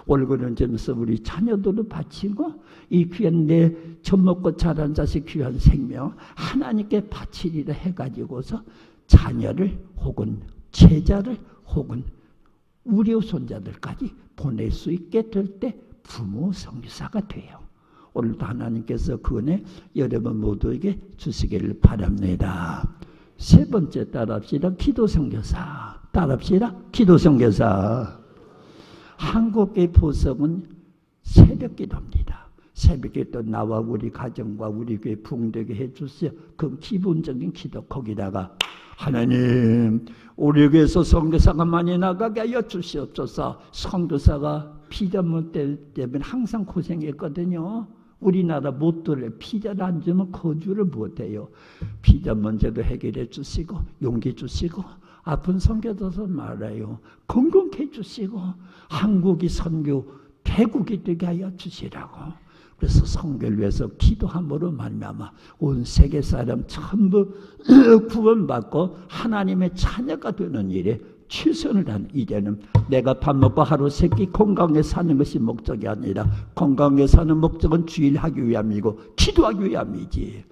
월급은 점에서 우리 자녀들을 바치고 이 귀한 내 젖먹고 자란 자식 귀한 생명 하나님께 바치리라 해가지고서 자녀를 혹은 제자를 혹은 우리 손자들까지 보낼 수 있게 될 때 부모 선교사가 돼요. 오늘도 하나님께서 그 은혜 여러분 모두에게 주시기를 바랍니다. 세 번째 따라합시다. 기도 선교사. 따라합시다. 기도 선교사. 한국의 보석은 새벽 기도입니다. 새벽 기도 나와 우리 가정과 우리 교회 부흥되게 해주세요. 그 기본적인 기도 거기다가 하나님 우리 교회에서 선교사가 많이 나가게 하여 주시옵소서. 선교사가 피자문 때문에 항상 고생했거든요. 우리나라 못 들래. 피자를 안 주면 거주를 못해요. 피자 문제도 해결해 주시고 용기 주시고 아픈 선교도서 말아요. 건강케 해주시고 한국이 선교 대국이 되게 하여 주시라고. 그래서 선교를 위해서 기도함으로 말미암아 온 세계 사람 전부 구원받고 하나님의 자녀가 되는 일에 최선을 다하는 이제는 내가 밥 먹고 하루 세끼 건강하게 사는 것이 목적이 아니라 건강하게 사는 목적은 주일하기 위함이고 기도하기 위함이지.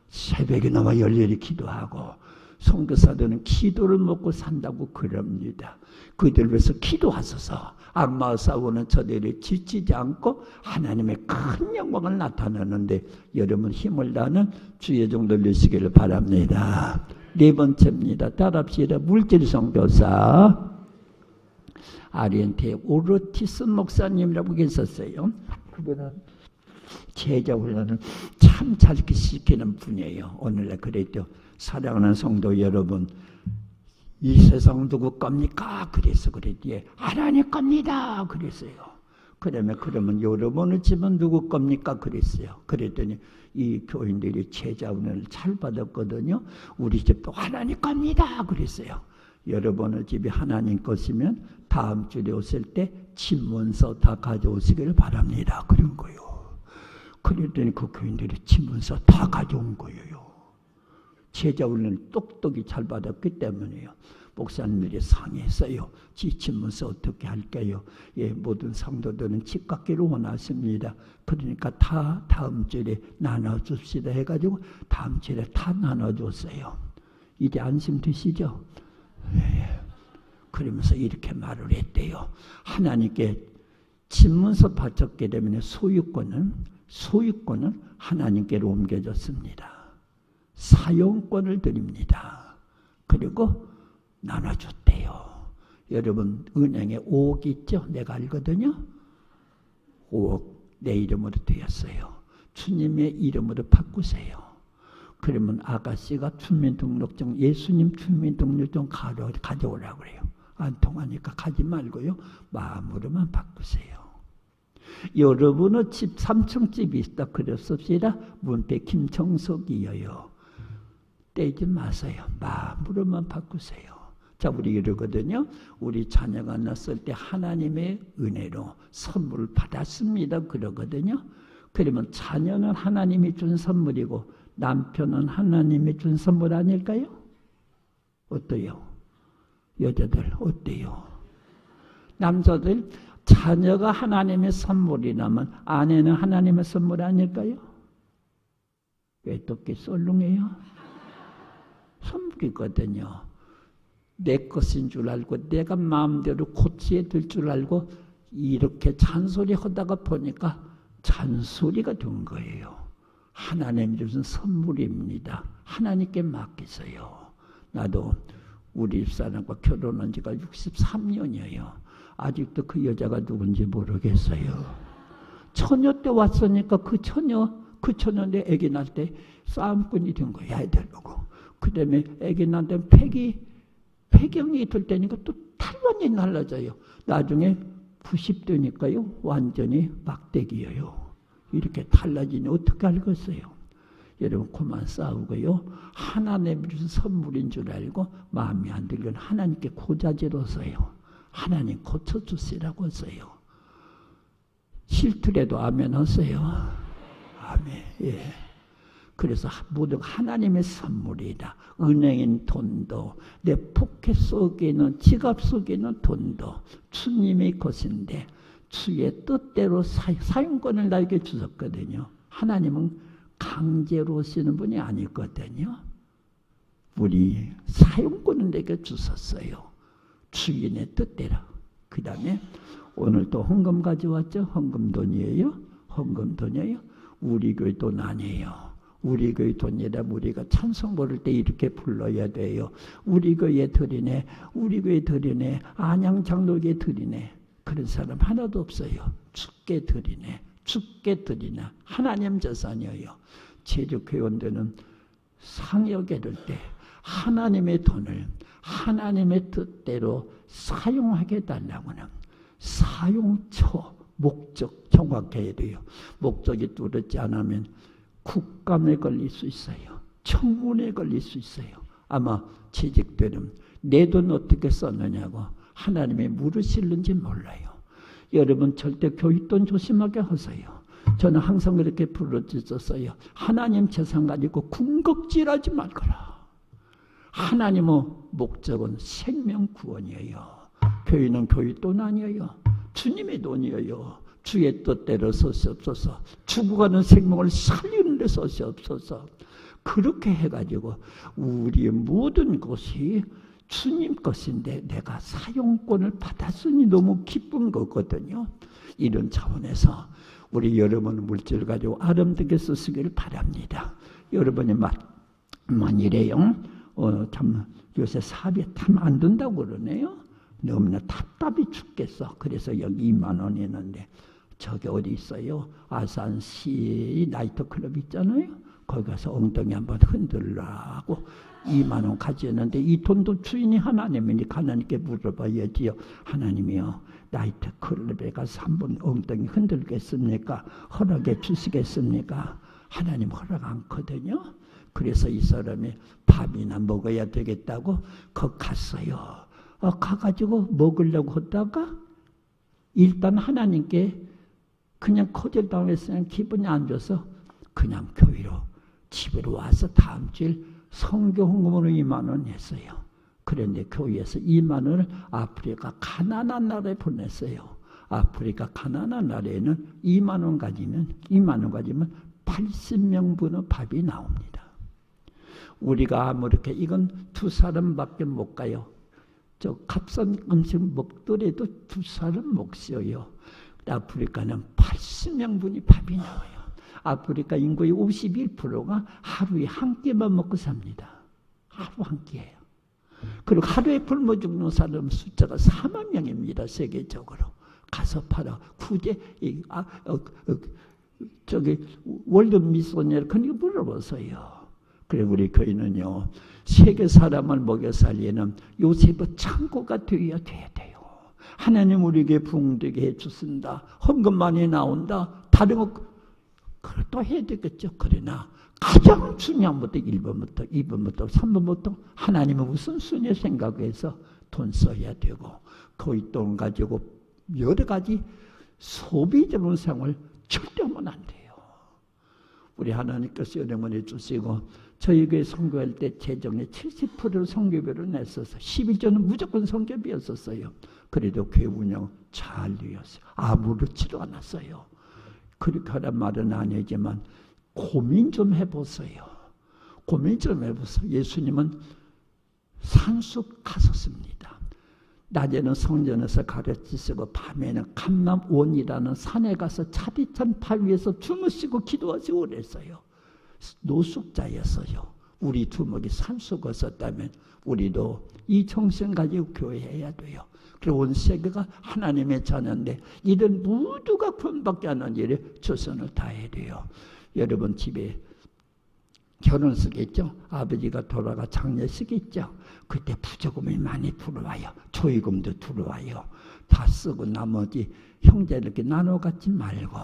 새벽에 나와 열렬히 기도하고 선교사들은 기도를 먹고 산다고 그럽니다. 그들을 위해서 기도하소서. 악마와 싸우는 저들이 지치지 않고 하나님의 큰 영광을 나타내는데 여러분 힘을 다하는 주의 종 늘리시기를 바랍니다. 네 번째입니다. 따라합시다. 물질성교사 아리엔테 오르티스 목사님이라고 계셨어요. 그분은 제자훈련을 참 잘 시키는 분이에요. 오늘날 그랬죠. 사랑하는 성도 여러분, 이 세상 누구 겁니까? 그래서 그랬지. 하나님 겁니다. 그랬어요. 그러면 여러분의 집은 누구 겁니까? 그랬어요. 그랬더니 이 교인들이 제자훈련을 잘 받았거든요. 우리 집도 하나님 겁니다. 그랬어요. 여러분의 집이 하나님 것이면 다음 주에 오실 때 집문서 다 가져오시길 바랍니다. 그런 거요. 그랬더니 그 교인들이 집문서 다 가져온 거예요. 제자훈련을 똑똑히 잘 받았기 때문에요. 목사님들이 상의했어요. 집문서 어떻게 할까요? 예, 모든 성도들은 집 갖기를 원하십니다. 그러니까 다 다음 주에 나눠줍시다 해가지고 다음 주에 다 나눠줬어요. 이제 안심되시죠? 예. 그러면서 이렇게 말을 했대요. 하나님께 집문서 바쳤게 되면 소유권은 하나님께로 옮겨졌습니다. 사용권을 드립니다. 그리고 나눠줬대요. 여러분 은행에 5억 있죠? 내가 알거든요. 5억 내 이름으로 되었어요. 주님의 이름으로 바꾸세요. 그러면 아가씨가 주민등록증, 예수님 주민등록증 가져오라고 그래요. 안 통하니까 가지 말고요. 마음으로만 바꾸세요. 여러분의 집 3층 집이 있다 그랬습시다. 문패 김청석이여요. 떼지 마세요. 마음으로만 바꾸세요. 자, 우리 이러거든요. 우리 자녀가 낳았을 때 하나님의 은혜로 선물을 받았습니다. 그러거든요. 그러면 자녀는 하나님이 준 선물이고 남편은 하나님이 준 선물 아닐까요? 어때요? 여자들 어때요? 남자들 자녀가 하나님의 선물이라면 아내는 하나님의 선물 아닐까요? 왜 또게 썰렁해요? 선물이거든요. 내 것인 줄 알고 내가 마음대로 고치에 들 줄 알고 이렇게 잔소리 하다가 보니까 잔소리가 된 거예요. 하나님이 주신 선물입니다. 하나님께 맡기세요. 나도 우리 집사람과 결혼한 지가 63년이에요. 아직도 그 여자가 누군지 모르겠어요. 처녀 때 왔으니까 그 처녀 내 아기 낳을 때 싸움꾼이 된 거야. 애들 보고. 그 다음에 아기 낳을 때 폐경이 들 때니까 또 탈원이 날라져요. 나중에 90대니까요. 완전히 막대기예요. 이렇게 달라지니 어떻게 알겠어요? 여러분 그만 싸우고요. 하나님이 주신 선물인 줄 알고 마음이 안 들면 하나님께 고자지로 써요. 하나님 고쳐주시라고 써요. 싫더라도 아멘 하세요. 아멘. 예. 그래서 모두 하나님의 선물이다. 은행인 돈도 내 포켓 속에 있는 지갑 속에 있는 돈도 주님의 것인데 주의 뜻대로 사용권을 나에게 주셨거든요. 하나님은 강제로 쓰는 분이 아니거든요. 우리 사용권을 내게 주셨어요. 주인의 뜻대로. 그 다음에 오늘 또 헌금 가져왔죠? 헌금 돈이에요? 헌금 돈이에요? 우리 교회 돈 아니에요. 우리 교회 돈이라 우리가 찬송 부를 때 이렇게 불러야 돼요. 우리 교회 드리네, 우리 교회 드리네, 안양 장로교회 드리네. 그런 사람 하나도 없어요. 주께 드리네, 주께 드리나. 하나님 재산이에요. 제주교원들은 상여게 될 때 하나님의 돈을 하나님의 뜻대로 사용하게 해달라고는 사용처, 목적 정확해야 돼요. 목적이 뚜렷지 않으면 국감에 걸릴 수 있어요. 청문회에 걸릴 수 있어요. 아마 취직되는 내 돈 어떻게 썼느냐고 하나님의 물으실는지 몰라요. 여러분 절대 교육돈 조심하게 하세요. 저는 항상 그렇게 부르짖었어요. 하나님 재산 가지고 군것질하지 말거라. 하나님의 목적은 생명 구원이에요. 교회는 교육돈 아니에요. 주님의 돈이에요. 주의 뜻대로 서시옵소서. 죽어가는 생명을 살리는 데 서시옵소서. 그렇게 해가지고 우리의 모든 것이 주님 것인데 내가 사용권을 받았으니 너무 기쁜 거거든요. 이런 차원에서 우리 여러분 물질 가지고 아름답게 쓰시기를 바랍니다. 여러분이 만일에요, 참 요새 사업이 참 안 된다고 그러네요. 너무나 답답이 죽겠어. 그래서 여기 2만 원 있는데 저기 어디 있어요? 아산시 나이트클럽 있잖아요. 거기 가서 엉덩이 한번 흔들라고 2만 원 가지었는데 이 돈도 주인이 하나님이니까 하나님께 물어봐야지요. 하나님이요, 나이트클럽에 가서 한번 엉덩이 흔들겠습니까? 허락해 주시겠습니까? 하나님 허락 않거든요. 그래서 이 사람이 밥이나 먹어야 되겠다고 거기 갔어요. 가가지고 먹으려고 하다가 일단 하나님께 그냥 거절당했으면 기분이 안 좋아서 그냥 교회로 집으로 와서 다음 주일 성교 헌금으로 2만 원 했어요. 그런데 교회에서 2만 원을 아프리카 가나안 나라에 보냈어요. 아프리카 가나안 나라에는 2만 원 가지면 80명분의 밥이 나옵니다. 우리가 아무렇게 이건 2사람밖에 못 가요. 저 값싼 음식 먹더라도 2사람 먹어요. 아프리카는 80명분이 밥이 나와요. 아프리카 인구의 51%가 하루에 한 끼만 먹고 삽니다. 하루 한 끼예요. 그리고 하루에 굶어 죽는 사람 숫자가 4만 명입니다. 세계적으로. 가서 팔아. 구제 저기 월드 미소니얼 그러니까 물어보세요. 그래 우리 교회는요, 세계 사람을 먹여 살리는 요셉의 창고가 되어야 돼요. 하나님 우리에게 부흥되게 해주신다. 헌금 많이 나온다. 다른 거 그것도 해야 되겠죠. 그러나 가장 중요한 것부터 1번부터 2번부터 3번부터 하나님은 우선순위에 생각해서 돈 써야 되고 그 돈 가지고 여러 가지 소비적인 생활을 절대 하면 안 돼요. 우리 하나님께서 여러분이 주시고 저희 교회 선교할 때 재정의 70%를 선교비로 냈어서 11조는 무조건 선교비였었어요. 그래도 교회 운영 잘 되었어요. 아무렇지도 않았어요. 그렇게 하란 말은 아니지만 고민 좀 해보세요. 고민 좀 해보세요. 예수님은 산속 가셨습니다. 낮에는 성전에서 가르치시고 밤에는 감람원이라는 산에 가서 차디찬 바위에서 주무시고 기도하시고 그랬어요. 노숙자였어요. 우리 두목이 산속에 있었다면 우리도 이 정신 가지고 교회해야 돼요. 그리고 온 세계가 하나님의 자녀인데 이런 모두가 구원받게 하는 일에 최선을 다해야 돼요. 여러분 집에 결혼식 있죠? 아버지가 돌아가 장례식 있죠? 그때 부조금이 많이 들어와요. 조의금도 들어와요. 다 쓰고 나머지 형제 이렇게 나눠 갖지 말고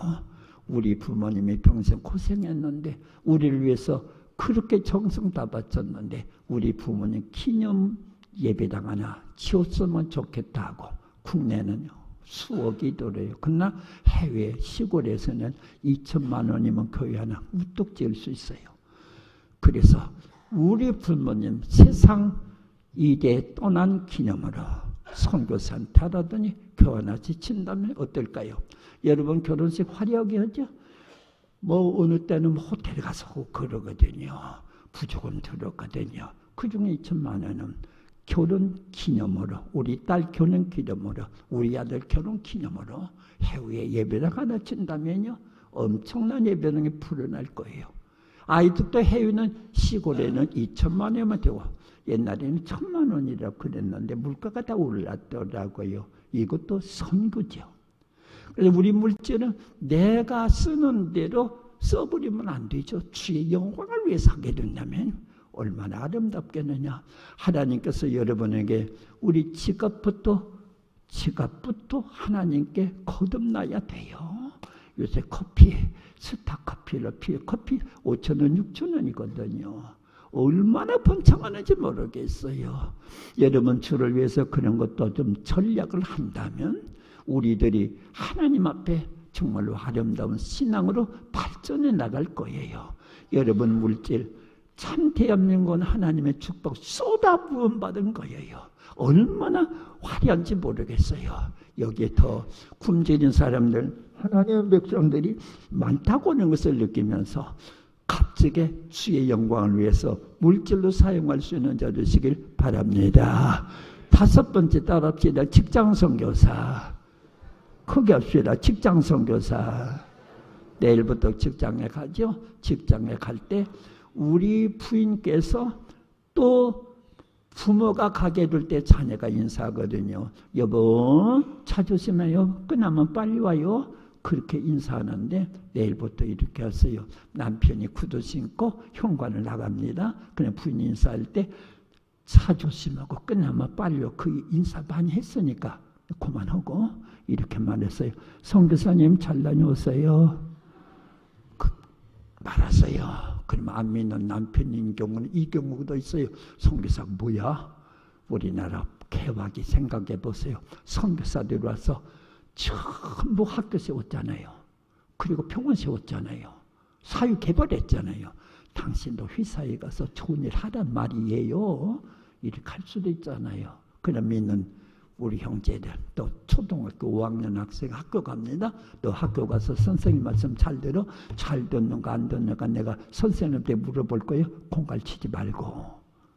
우리 부모님이 평생 고생했는데 우리를 위해서 그렇게 정성 다 바쳤는데 우리 부모님 기념 예배당 하나 지었으면 좋겠다 하고 국내는요 수억이 들어요. 그러나 해외 시골에서는 2천만 원이면 교회 하나 우뚝 지을 수 있어요. 그래서 우리 부모님 세상 이대 떠난 기념으로 선교사한테 하더니 교회 하나 지친다면 어떨까요? 여러분 결혼식 화려하게 하죠? 뭐 어느 때는 호텔에 가서 그러거든요. 부조금 들었거든요. 그중에 2천만 원은 결혼 기념으로 우리 딸 결혼 기념으로 우리 아들 결혼 기념으로 해외에 예배당 하나 친다면요 엄청난 예배당이 풀어날 거예요. 아이들도 해외는 시골에는 2천만 원만 되고 옛날에는 1,000만 원이라고 그랬는데 물가가 다 올랐더라고요. 이것도 선교죠. 그래서 우리 물질은 내가 쓰는 대로 써버리면 안 되죠. 주의 영광을 위해서 하게 된다면 얼마나 아름답겠느냐. 하나님께서 여러분에게 우리 지갑부터 하나님께 거듭나야 돼요. 요새 커피, 스타커피를 피해 커피 5,000원, 6,000원이거든요. 얼마나 번창하는지 모르겠어요. 여러분 주를 위해서 그런 것도 좀 전략을 한다면 우리들이 하나님 앞에 정말로 아름다운 신앙으로 발전해 나갈 거예요. 여러분 물질 참 대한민국은 하나님의 축복 쏟아 부음 받은 거예요. 얼마나 화려한지 모르겠어요. 여기에 더 굶주린 사람들, 하나님의 백성들이 많다고 하는 것을 느끼면서 값지게 주의 영광을 위해서 물질로 사용할 수 있는 자 되시길 바랍니다. 5번째 따라합시다. 직장 선교사. 크게 합시다. 직장 선교사. 내일부터 직장에 가죠. 직장에 갈 때 우리 부인께서 또 부모가 가게 될 때 자녀가 인사하거든요. 여보, 차 조심해요. 끝나면 빨리 와요. 그렇게 인사하는데 내일부터 이렇게 하세요. 남편이 구두 신고 현관을 나갑니다. 그냥 부인이 인사할 때 차 조심하고 끝나면 빨리요. 그 인사 많이 했으니까 그만하고 이렇게 말했어요. 선교사님 잘 다녀오세요. 말았어요. 그러면 안 믿는 남편인 경우는 이 경우도 있어요. 선교사가 뭐야? 우리나라 개화기 생각해 보세요. 선교사들 와서 전부 학교 세웠잖아요. 그리고 병원 세웠잖아요. 사유 개발했잖아요. 당신도 회사에 가서 좋은 일 하란 말이에요. 이렇게 할 수도 있잖아요. 그럼 믿는 우리 형제들 또 초등학교 5학년 학생 학교 갑니다. 너 학교 가서 선생님 말씀 잘 들어. 잘 듣는가 안 듣는가 내가 선생님한테 물어볼 거예요. 공갈치지 말고.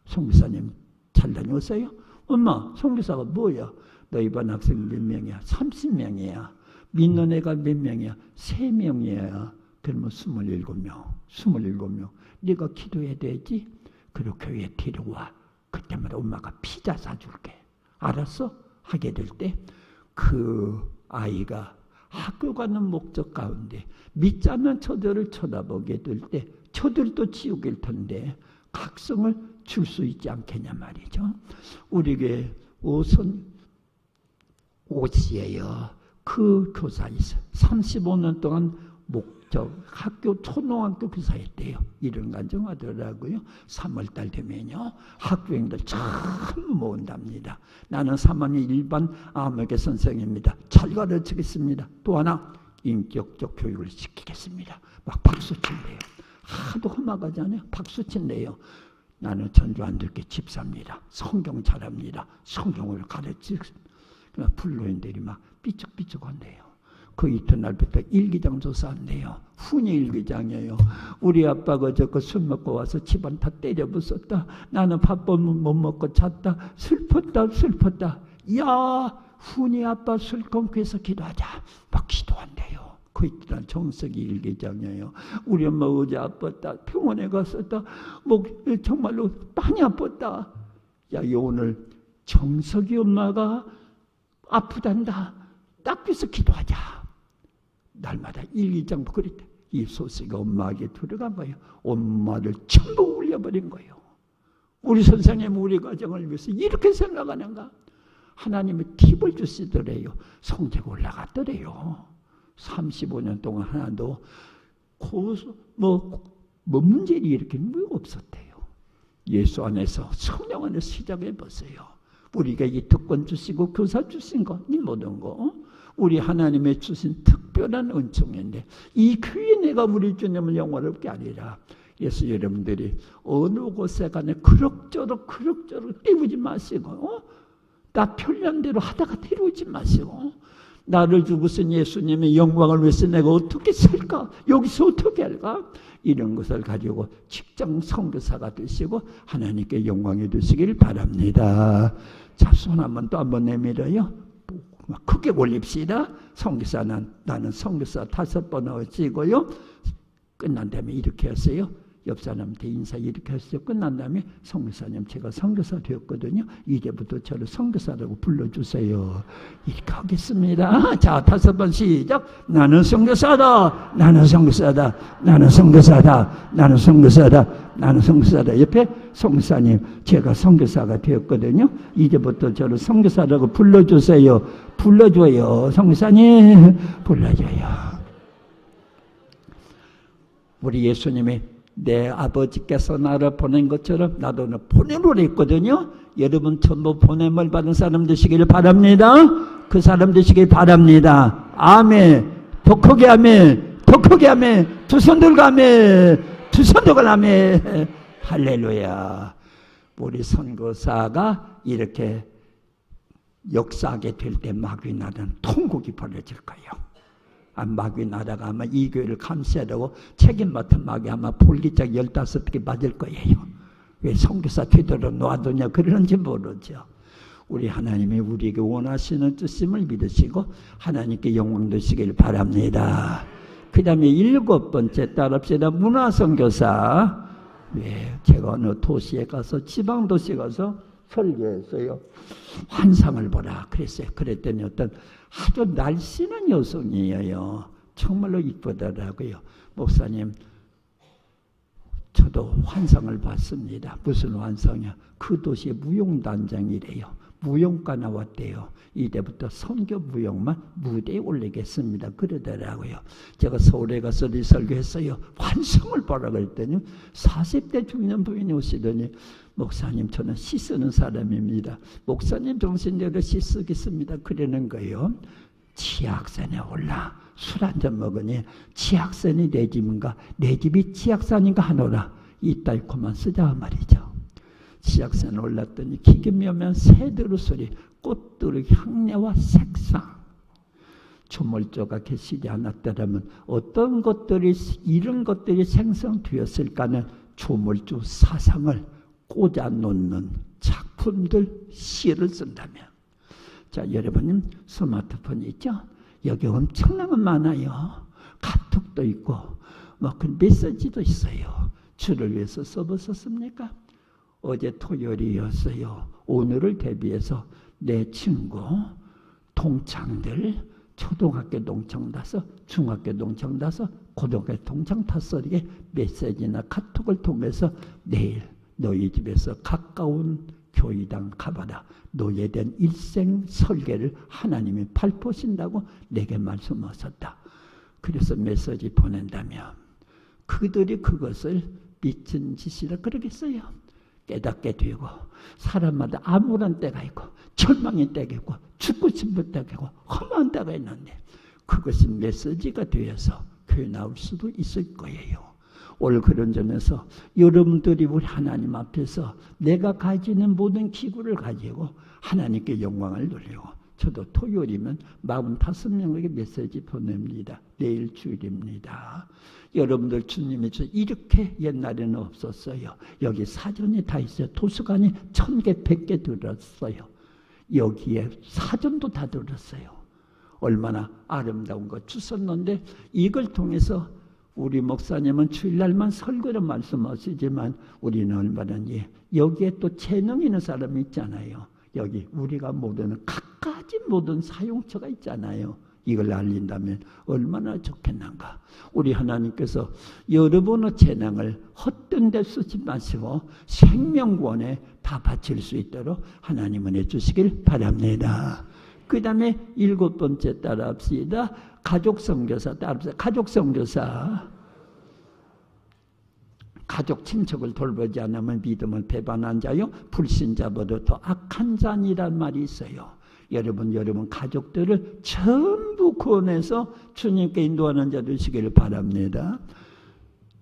선교사님 잘 다녀오세요. 엄마 선교사가 뭐야? 너 이번 학생 몇 명이야? 30명이야. 믿는 애가 몇 명이야? 3명이야. 그러면 27명. 27명. 네가 기도해야 되지? 그리고 교회에 데려와. 그때마다 엄마가 피자 사줄게. 알았어? 하게 될 때 그 아이가 학교 가는 목적 가운데 믿지 않는 저들을 쳐다보게 될 때 저들도 지옥일 텐데 각성을 줄 수 있지 않겠냐 말이죠. 우리에게 옷이에요. 그 교사 있어요. 35년 동안 목적 학교 초등학교 교사였대요. 이런 가정하더라고요. 3월달 되면요 학교생들 전부 모은답니다. 나는 3학년 일반 암흑의 선생입니다. 잘 가르치겠습니다. 또 하나 인격적 교육을 시키겠습니다. 막 박수 친대요. 하도 험악하잖아요. 박수 친대요. 나는 전주 안 듣게 집사입니다. 성경 잘합니다. 성경을 가르치겠습니다. 불로인들이 막 삐죽삐죽한대요. 그 이튿날부터 일기장 조사한대요. 훈이 일기장이에요. 우리 아빠가 저거 술 먹고 와서 집안 다 때려 부쉈다. 나는 밥 못 먹고 잤다. 슬펐다. 야, 훈이 아빠 술 끊고해서 기도하자. 막 기도한대요. 그 이튿날 정석이 일기장이에요. 우리 엄마 어제 아팠다. 병원에 갔었다. 정말로 많이 아팠다. 야, 오늘 정석이 엄마가 아프단다. 닦여서 기도하자. 날마다 일기장도 그랬다. 이 소식이 엄마에게 들어간 거예요. 엄마를 전부 울려버린 거예요. 우리 선생님 우리 가정을 위해서 이렇게 생각하는가? 하나님의 팁을 주시더래요. 성적 올라갔더래요. 35년 동안 하나도 문제를 일으키는 게 없었대요. 예수 안에서 성령 안에서 시작해 보세요. 우리가 이 특권 주시고 교사 주신 거, 이 모든 거 우리 하나님의 주신 특별한 은총인데 이 교회 내가 우리 주님을 영원롭게 아니라 예수 여러분들이 어느 곳에 가나 그럭저럭 때우지 마시고 나 편리한 대로 하다가 데려오지 마시고 나를 주고선 예수님의 영광을 위해서 내가 어떻게 살까? 여기서 어떻게 할까? 이런 것을 가지고 직장 선교사가 되시고 하나님께 영광이 되시길 바랍니다. 자, 손 한번 또 한번 내밀어요. 크게 올립시다. 선교사는 나는 선교사 5번 어찌고요. 끝난 다음에 이렇게 하세요. 옆 사람한테 인사 이렇게 하세요. 끝난 다음에 선교사님 제가 선교사 되었거든요. 이제부터 저를 선교사라고 불러주세요. 이렇게 하겠습니다. 자, 5번 시작. 나는 선교사다. 나는 선교사다. 나는 선교사다. 나는 선교사다. 나는 선교사다. 옆에 선교사님 제가 선교사가 되었거든요. 이제부터 저를 선교사라고 불러주세요. 불러줘요. 선교사님 불러줘요. 우리 예수님이 내 아버지께서 나를 보낸 것처럼 나도 보냄을 했거든요. 여러분 전부 보냄을 받은 사람 되시길 바랍니다. 그 사람 되시길 바랍니다. 아멘. 더 크게 아멘. 더 크게 아멘. 두 손 들고 아멘. 두 손 들고 아멘. 할렐루야. 우리 선교사가 이렇게 역사하게 될 때 마귀 나는 통곡이 벌어질 거예요. 마귀 나라가 아마 이 교회를 감시하려고 책임 맡은 마귀 아마 볼기짝 15개 맞을 거예요. 왜 선교사 되도록 놔두냐 그러는지 모르죠. 우리 하나님이 우리에게 원하시는 뜻임을 믿으시고 하나님께 영광 되시길 바랍니다. 그 다음에 7번째 따릅시다. 문화선교사. 네, 제가 어느 도시에 가서 지방도시에 가서 설교했어요. 환상을 보라 그랬어요. 그랬더니 어떤 아주 날씬한 여성이에요. 정말로 이쁘더라고요. 목사님 저도 환상을 봤습니다. 무슨 환상이야? 그 도시에 무용단장이래요. 무용가 나왔대요. 이때부터 선교 무용만 무대에 올리겠습니다. 그러더라고요. 제가 서울에 가서 설교했어요. 환상을 보라 그랬더니 40대 중년 부인이 오시더니 목사님 저는 시 쓰는 사람입니다. 목사님 정신대로 시 쓰겠습니다. 그러는 거예요. 치악산에 올라 술 한잔 먹으니 치악산이 내 집인가 내 집이 치악산인가 하노라. 이따위코만 쓰자 말이죠. 치악산에 올랐더니 기계묘면 새들의 소리 꽃들의 향내와 색상 조물조가 계시지 않았더라면 어떤 것들이 이런 것들이 생성되었을까는 조물조 사상을 꽂아놓는 작품들 시를 쓴다면 자 여러분님 스마트폰이 있죠? 여기 엄청난 건 많아요. 카톡도 있고 뭐 그 메시지도 있어요. 주를 위해서 써보셨습니까? 어제 토요일이었어요. 오늘을 대비해서 내 친구 동창들 초등학교 동창 다서 중학교 동창 다서 고등학교 동창 다서에게 메시지나 카톡을 통해서 내일 너희 집에서 가까운 교회당 가봐라. 너에 대한 일생 설계를 하나님이 발표하신다고 내게 말씀하셨다. 그래서 메시지 보낸다면 그들이 그것을 미친 짓이라 그러겠어요. 깨닫게 되고 사람마다 아무런 때가 있고 절망의 때가 있고 죽고 싶은 때가 있고 험한 때가 있는데 그것이 메시지가 되어서 교회 나올 수도 있을 거예요. 올 그런 점에서 여러분들이 우리 하나님 앞에서 내가 가지는 모든 기구를 가지고 하나님께 영광을 돌리고 저도 토요일이면 45명에게 메시지 보냅니다. 내일 주일입니다. 여러분들 주님이 이렇게 옛날에는 없었어요. 여기 사전이 다 있어요. 도서관이 1000개, 100개 들었어요. 여기에 사전도 다 들었어요. 얼마나 아름다운 거 주셨는데 이걸 통해서 우리 목사님은 주일날만 설교를 말씀하시지만 우리는 얼마든지 여기에 또 재능 있는 사람이 있잖아요. 여기 우리가 모르는 갖가지 모든 사용처가 있잖아요. 이걸 알린다면 얼마나 좋겠는가. 우리 하나님께서 여러분의 재능을 헛된 데 쓰지 마시고 생명권에 다 바칠 수 있도록 하나님은 해주시길 바랍니다. 그 다음에 7번째 따라합시다. 가족선교사 따라합시다. 가족선교사. 가족 친척을 돌보지 않으면 믿음을 배반한 자요 불신자보다 더 악한 자니란 말이 있어요. 여러분 가족들을 전부 구원해서 주님께 인도하는 자 되시기를 바랍니다.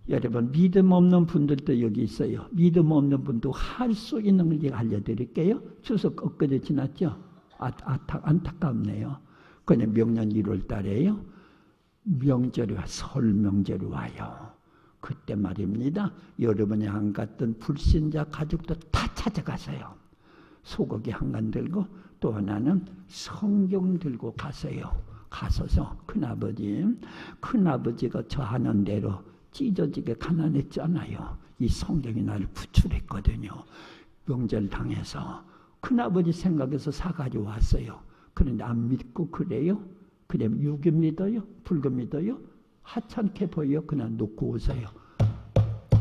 여러분 믿음 없는 분들도 여기 있어요. 믿음 없는 분도 할 수 있는 걸 제가 알려드릴게요. 추석 엊그제 지났죠? 안타깝네요. 그냥 명년 1월 달에요. 명절이 와 설 명절이 와요. 그때 말입니다. 여러분이 안 갔던 불신자 가족도 다 찾아가세요. 소고기 한 간 들고 또 하나는 성경 들고 가세요. 가서서 큰아버지가 저 하는 대로 찢어지게 가난했잖아요. 이 성경이 나를 구출했거든요. 명절 당해서 큰아버지 생각해서 사가지고 왔어요. 그런데 안 믿고 그래요? 그럼 유교 믿어요? 불교 믿어요? 하찮게 보여? 그냥 놓고 오세요.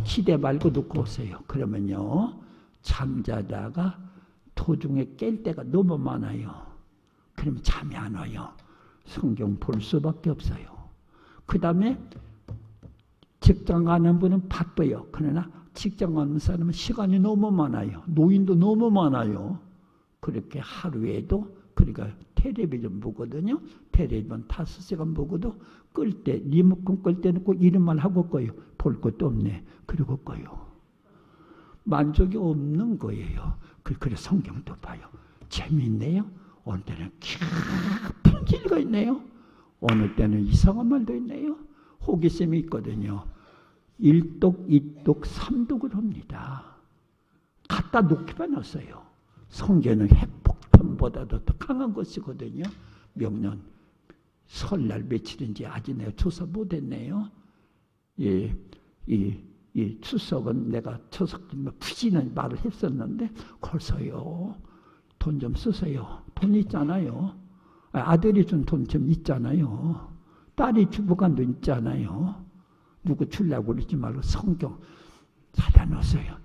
기대 말고 놓고 오세요. 그러면요 잠자다가 도중에 깰 때가 너무 많아요. 그럼 잠이 안 와요. 성경 볼 수밖에 없어요. 그 다음에 직장 가는 분은 바빠요. 그러나 직장 가는 사람은 시간이 너무 많아요. 노인도 너무 많아요. 그렇게 하루에도 그러니까 텔레비전 보거든요. 텔레비전 5시간 보고도 끌 때 리모컨 끌 때는 꼭 이름만 하고 꺼요. 볼 것도 없네. 그리고 꺼요. 만족이 없는 거예요. 그래 성경도 봐요. 재미있네요. 오늘은 깊은 길가 있네요. 어느 때는 이상한 말도 있네요. 호기심이 있거든요. 1독, 2독, 3독을 합니다. 갖다 놓기만 했어요. 성경은 핵폭탄보다도 더 강한 것이거든요. 명년 설날 며칠인지 아직 내가 조사 못했네요. 이 추석은 내가 추석 푸지는 말을 했었는데 벌써요. 돈 좀 쓰세요. 돈 있잖아요. 아들이 준 돈 좀 있잖아요. 딸이 주부간 돈 있잖아요. 누구 주려고 그러지 말고 성경 사다 놓으세요.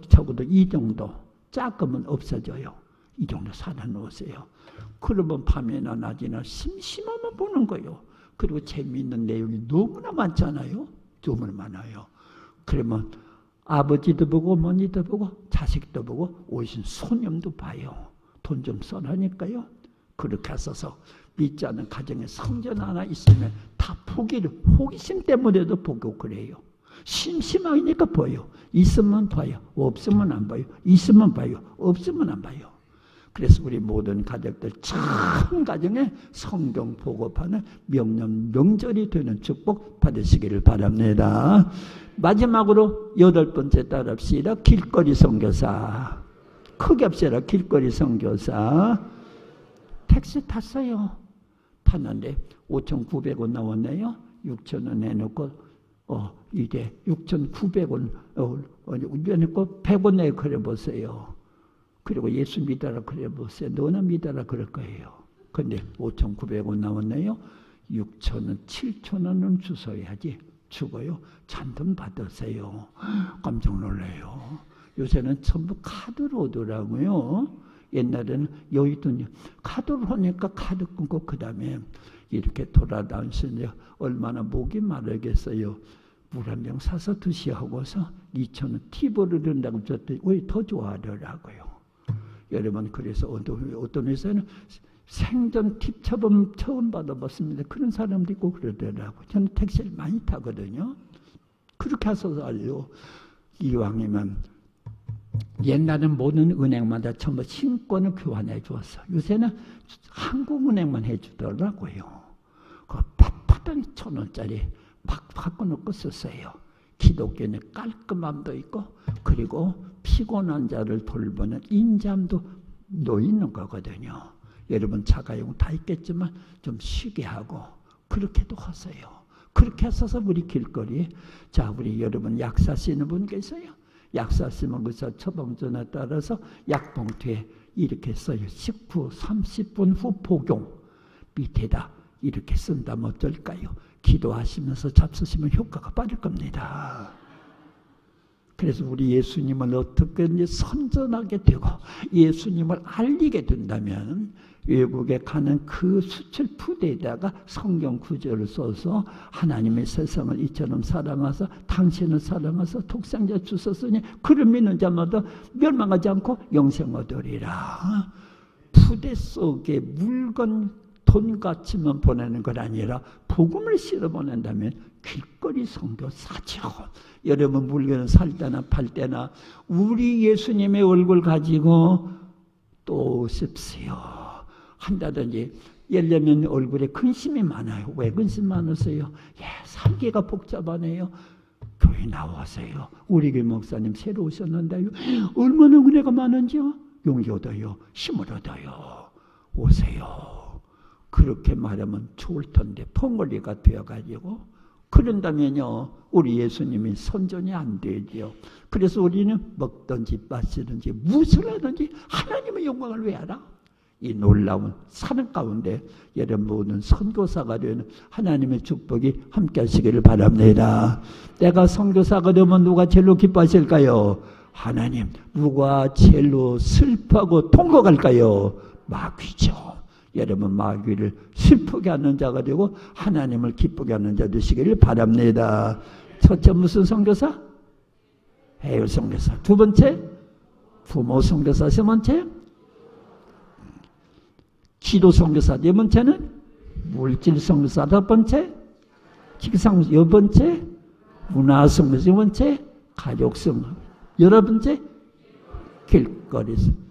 적어도 이 정도 작으면 없어져요. 이 정도 사다 놓으세요. 그러면 밤이나 낮이나 심심하면 보는 거예요. 그리고 재미있는 내용이 너무나 많잖아요. 너무나 많아요. 그러면 아버지도 보고 어머니도 보고 자식도 보고 오신 손님도 봐요. 돈 좀 써라니까요. 그렇게 하셔서 믿지 않는 가정에 성전 하나 있으면 다 호기심 때문에도 보고 그래요. 심심하니까 보여. 있으면 봐요. 없으면 안 봐요. 있으면 봐요. 없으면 안 봐요. 그래서 우리 모든 가족들 참 가정에 성경 보고파는 명절이 되는 축복 받으시기를 바랍니다. 마지막으로 8번째 따라합시다. 길거리 선교사. 크게 합시다. 길거리 선교사. 택시 탔어요. 탔는데 5,900원 나왔네요. 6,000원 내놓고 이게 6,900원 내놓고 100원 내고 그래 보세요. 그리고 예수 믿어라 그래 보세요. 너나 믿어라 그럴 거예요. 근데 5,900원 나왔네요. 6,000원, 7,000원은 주셔야지. 죽어요. 잔돈 받으세요. 깜짝 놀래요. 요새는 전부 카드로 오더라고요. 옛날에는 여의도 카드로 하니까 카드 끊고 그 다음에 이렇게 돌아다니시는데 얼마나 목이 마르겠어요. 물 한 병 사서 드시하고서 2,000원 팁으로 든다고 줬더니 왜 더 좋아하더라고요. 여러분 그래서 어떤 회사는 생전 팁 처음 받아봤습니다. 그런 사람도 있고 그러더라고요. 저는 택시를 많이 타거든요. 그렇게 하셔서 알요. 이왕이면 옛날에는 모든 은행마다 전부 신권을 교환해 주었어. 요새는 한국은행만 해주더라고요. 그 빳빳한 1,000원짜리 막 바꿔놓고 썼어요. 기독교는 깔끔함도 있고 그리고 피곤한 자를 돌보는 인자함도 놓이는 거거든요. 여러분 자가용 다 있겠지만 좀 쉬게 하고 그렇게도 하세요. 그렇게 하셔서 우리 길거리에 자 우리 여러분 약 사시는 분 계세요? 약 사시면 그 처방전에 따라서 약봉투에 이렇게 써요. 식후 30분 후 복용 밑에다 이렇게 쓴다면 어떨까요? 기도하시면서 잡수시면 효과가 빠를 겁니다. 그래서 우리 예수님을 어떻게 선전하게 되고 예수님을 알리게 된다면 외국에 가는 그 수출 부대에다가 성경 구절을 써서 하나님의 세상을 이처럼 사랑하사 당신을 사랑하사 독생자 주셨으니 그를 믿는 자마다 멸망하지 않고 영생 얻으리라. 부대 속에 물건 돈같이만 보내는 것 아니라 복음을 실어 보낸다면 길거리 선교사죠. 여러분 물건을 살 때나 팔 때나 우리 예수님의 얼굴 가지고 또 오십시오 한다든지 예를 들면 얼굴에 근심이 많아요. 왜 근심 많으세요? 살기가 복잡하네요. 교회 나와세요. 우리 교회 목사님 새로 오셨는데요. 얼마나 은혜가 많은지요. 용기 얻어요. 힘을 얻어요. 오세요. 그렇게 말하면 좋을 텐데 펑거리가 되어가지고 그런다면요 우리 예수님이 선전이 안 되죠. 그래서 우리는 먹든지 마시든지 무엇을 하든지 하나님의 영광을 위하라. 이 놀라운 사는 가운데 여러분 모든 선교사가 되는 하나님의 축복이 함께 하시기를 바랍니다. 내가 선교사가 되면 누가 제일로 기뻐하실까요? 하나님. 누가 제일로 슬퍼하고 통곡할까요? 마귀죠. 여러분 마귀를 슬프게 하는 자가 되고 하나님을 기쁘게 하는 자 되시기를 바랍니다. 첫째 무슨 선교사? 해외 선교사. 두 번째 부모 선교사. 세 번째 기도 선교사. 네 번째는 물질 선교사. 다섯 번째 직상. 여섯 번째 문화 선교사. 네 번째 가족 선교사. 여섯 번째 길거리 선교사.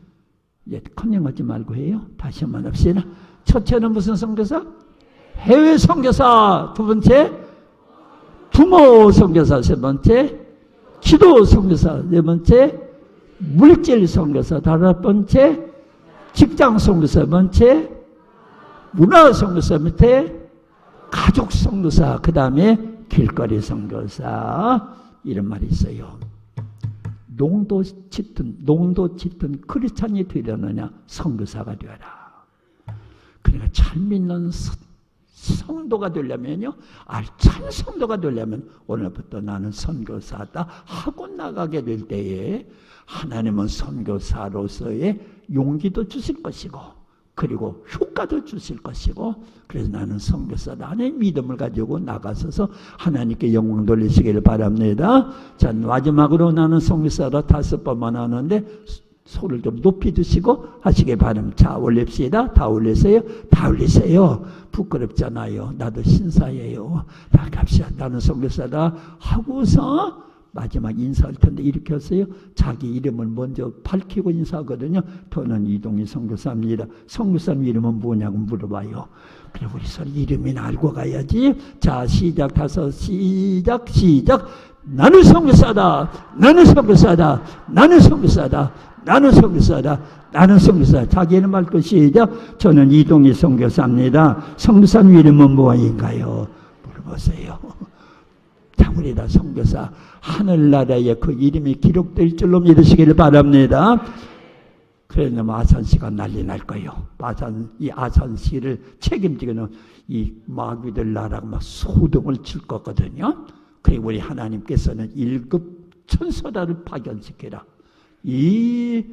컨닝하지 말고 해요. 다시 한번 합시다. 첫째는 무슨 선교사? 해외 선교사 두 번째, 부모 선교사 세 번째, 기도 선교사 네 번째, 물질 선교사 다섯 번째, 직장 선교사 세 번째, 문화 선교사 밑에 가족 선교사, 그 다음에 길거리 선교사, 이런 말이 있어요. 농도 짙은 크리스찬이 되려느냐, 선교사가 되어라. 그러니까 잘 믿는 성도가 되려면요, 알찬 성도가 되려면 오늘부터 나는 선교사다 하고 나가게 될 때에 하나님은 선교사로서의 용기도 주실 것이고, 그리고 효과도 주실 것이고, 그래서 나는 선교사다 하나의 믿음을 가지고 나가서서 하나님께 영광 돌리시기를 바랍니다. 자, 마지막으로 나는 선교사다 5번만 하는데 소리를 좀 높이 드시고 하시기 바랍니다. 자, 올립시다. 다 올리세요. 다 올리세요. 부끄럽잖아요. 나도 신사예요. 다 갑시다. 나는 선교사다 하고서 마지막 인사할 텐데 이렇게 하세요. 자기 이름을 먼저 밝히고 인사하거든요. 저는 이동희 선교사입니다. 선교사님 이름은 뭐냐고 물어봐요. 그래, 우리 서로 이름이나 알고 가야지. 자, 시작. 시작. 나는 선교사다. 나는 선교사다. 나는 선교사다. 나는 선교사다. 나는 선교사. 자기 이름 밝고 시작. 저는 이동희 선교사입니다. 선교사님 이름은 무엇인가요? 물어보세요. 자, 우리 다 선교사, 하늘나라에 그 이름이 기록될 줄로 믿으시기를 바랍니다. 그래서 아산시가 난리 날 거예요. 이 아산시를 책임지고는 이 마귀들 나라가 막 소동을 칠 거거든요. 그리고 우리 하나님께서는 1급 천사단을 파견시켜라. 이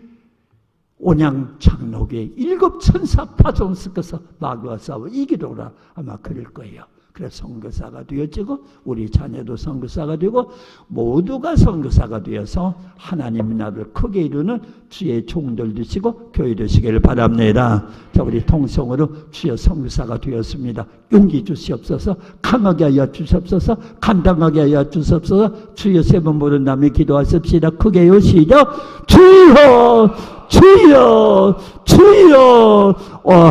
온양장로교에 1급 천사 파송시켜서 마귀와 싸워 이기도록 아마 그럴 거예요. 그래서 선교사가 되어지고 우리 자녀도 선교사가 되고 모두가 선교사가 되어서 하나님 나라를 크게 이루는 주의 종들 되시고 교회 되시기를 바랍니다. 자, 우리 통성으로 주여 선교사가 되었습니다. 용기 주시옵소서. 강하게 하여 주시옵소서. 감당하게 하여 주시옵소서. 주여 세 번 부른 다음에 기도하십시다. 크게 시작. 주여 주여 주여.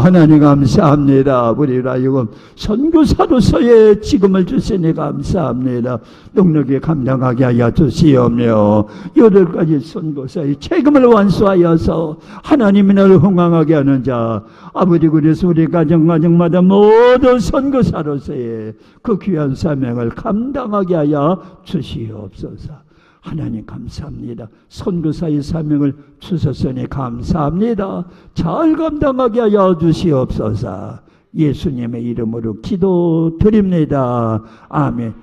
하나님 감사합니다. 우리라 이금 선교사로서의 지금을 주시니 감사합니다. 능력에 감당하게 하여 주시오며 8가지 선교사의 책임을 완수하여서 하나님의 나라를 흥왕하게 하는 자 아버지, 그래서 우리 가정마다 모든 선교사로서의 그 귀한 사명을 감당하게 하여 주시옵소서. 하나님 감사합니다. 선교사의 사명을 주셨으니 감사합니다. 잘 감당하게 하여 주시옵소서. 예수님의 이름으로 기도드립니다. 아멘.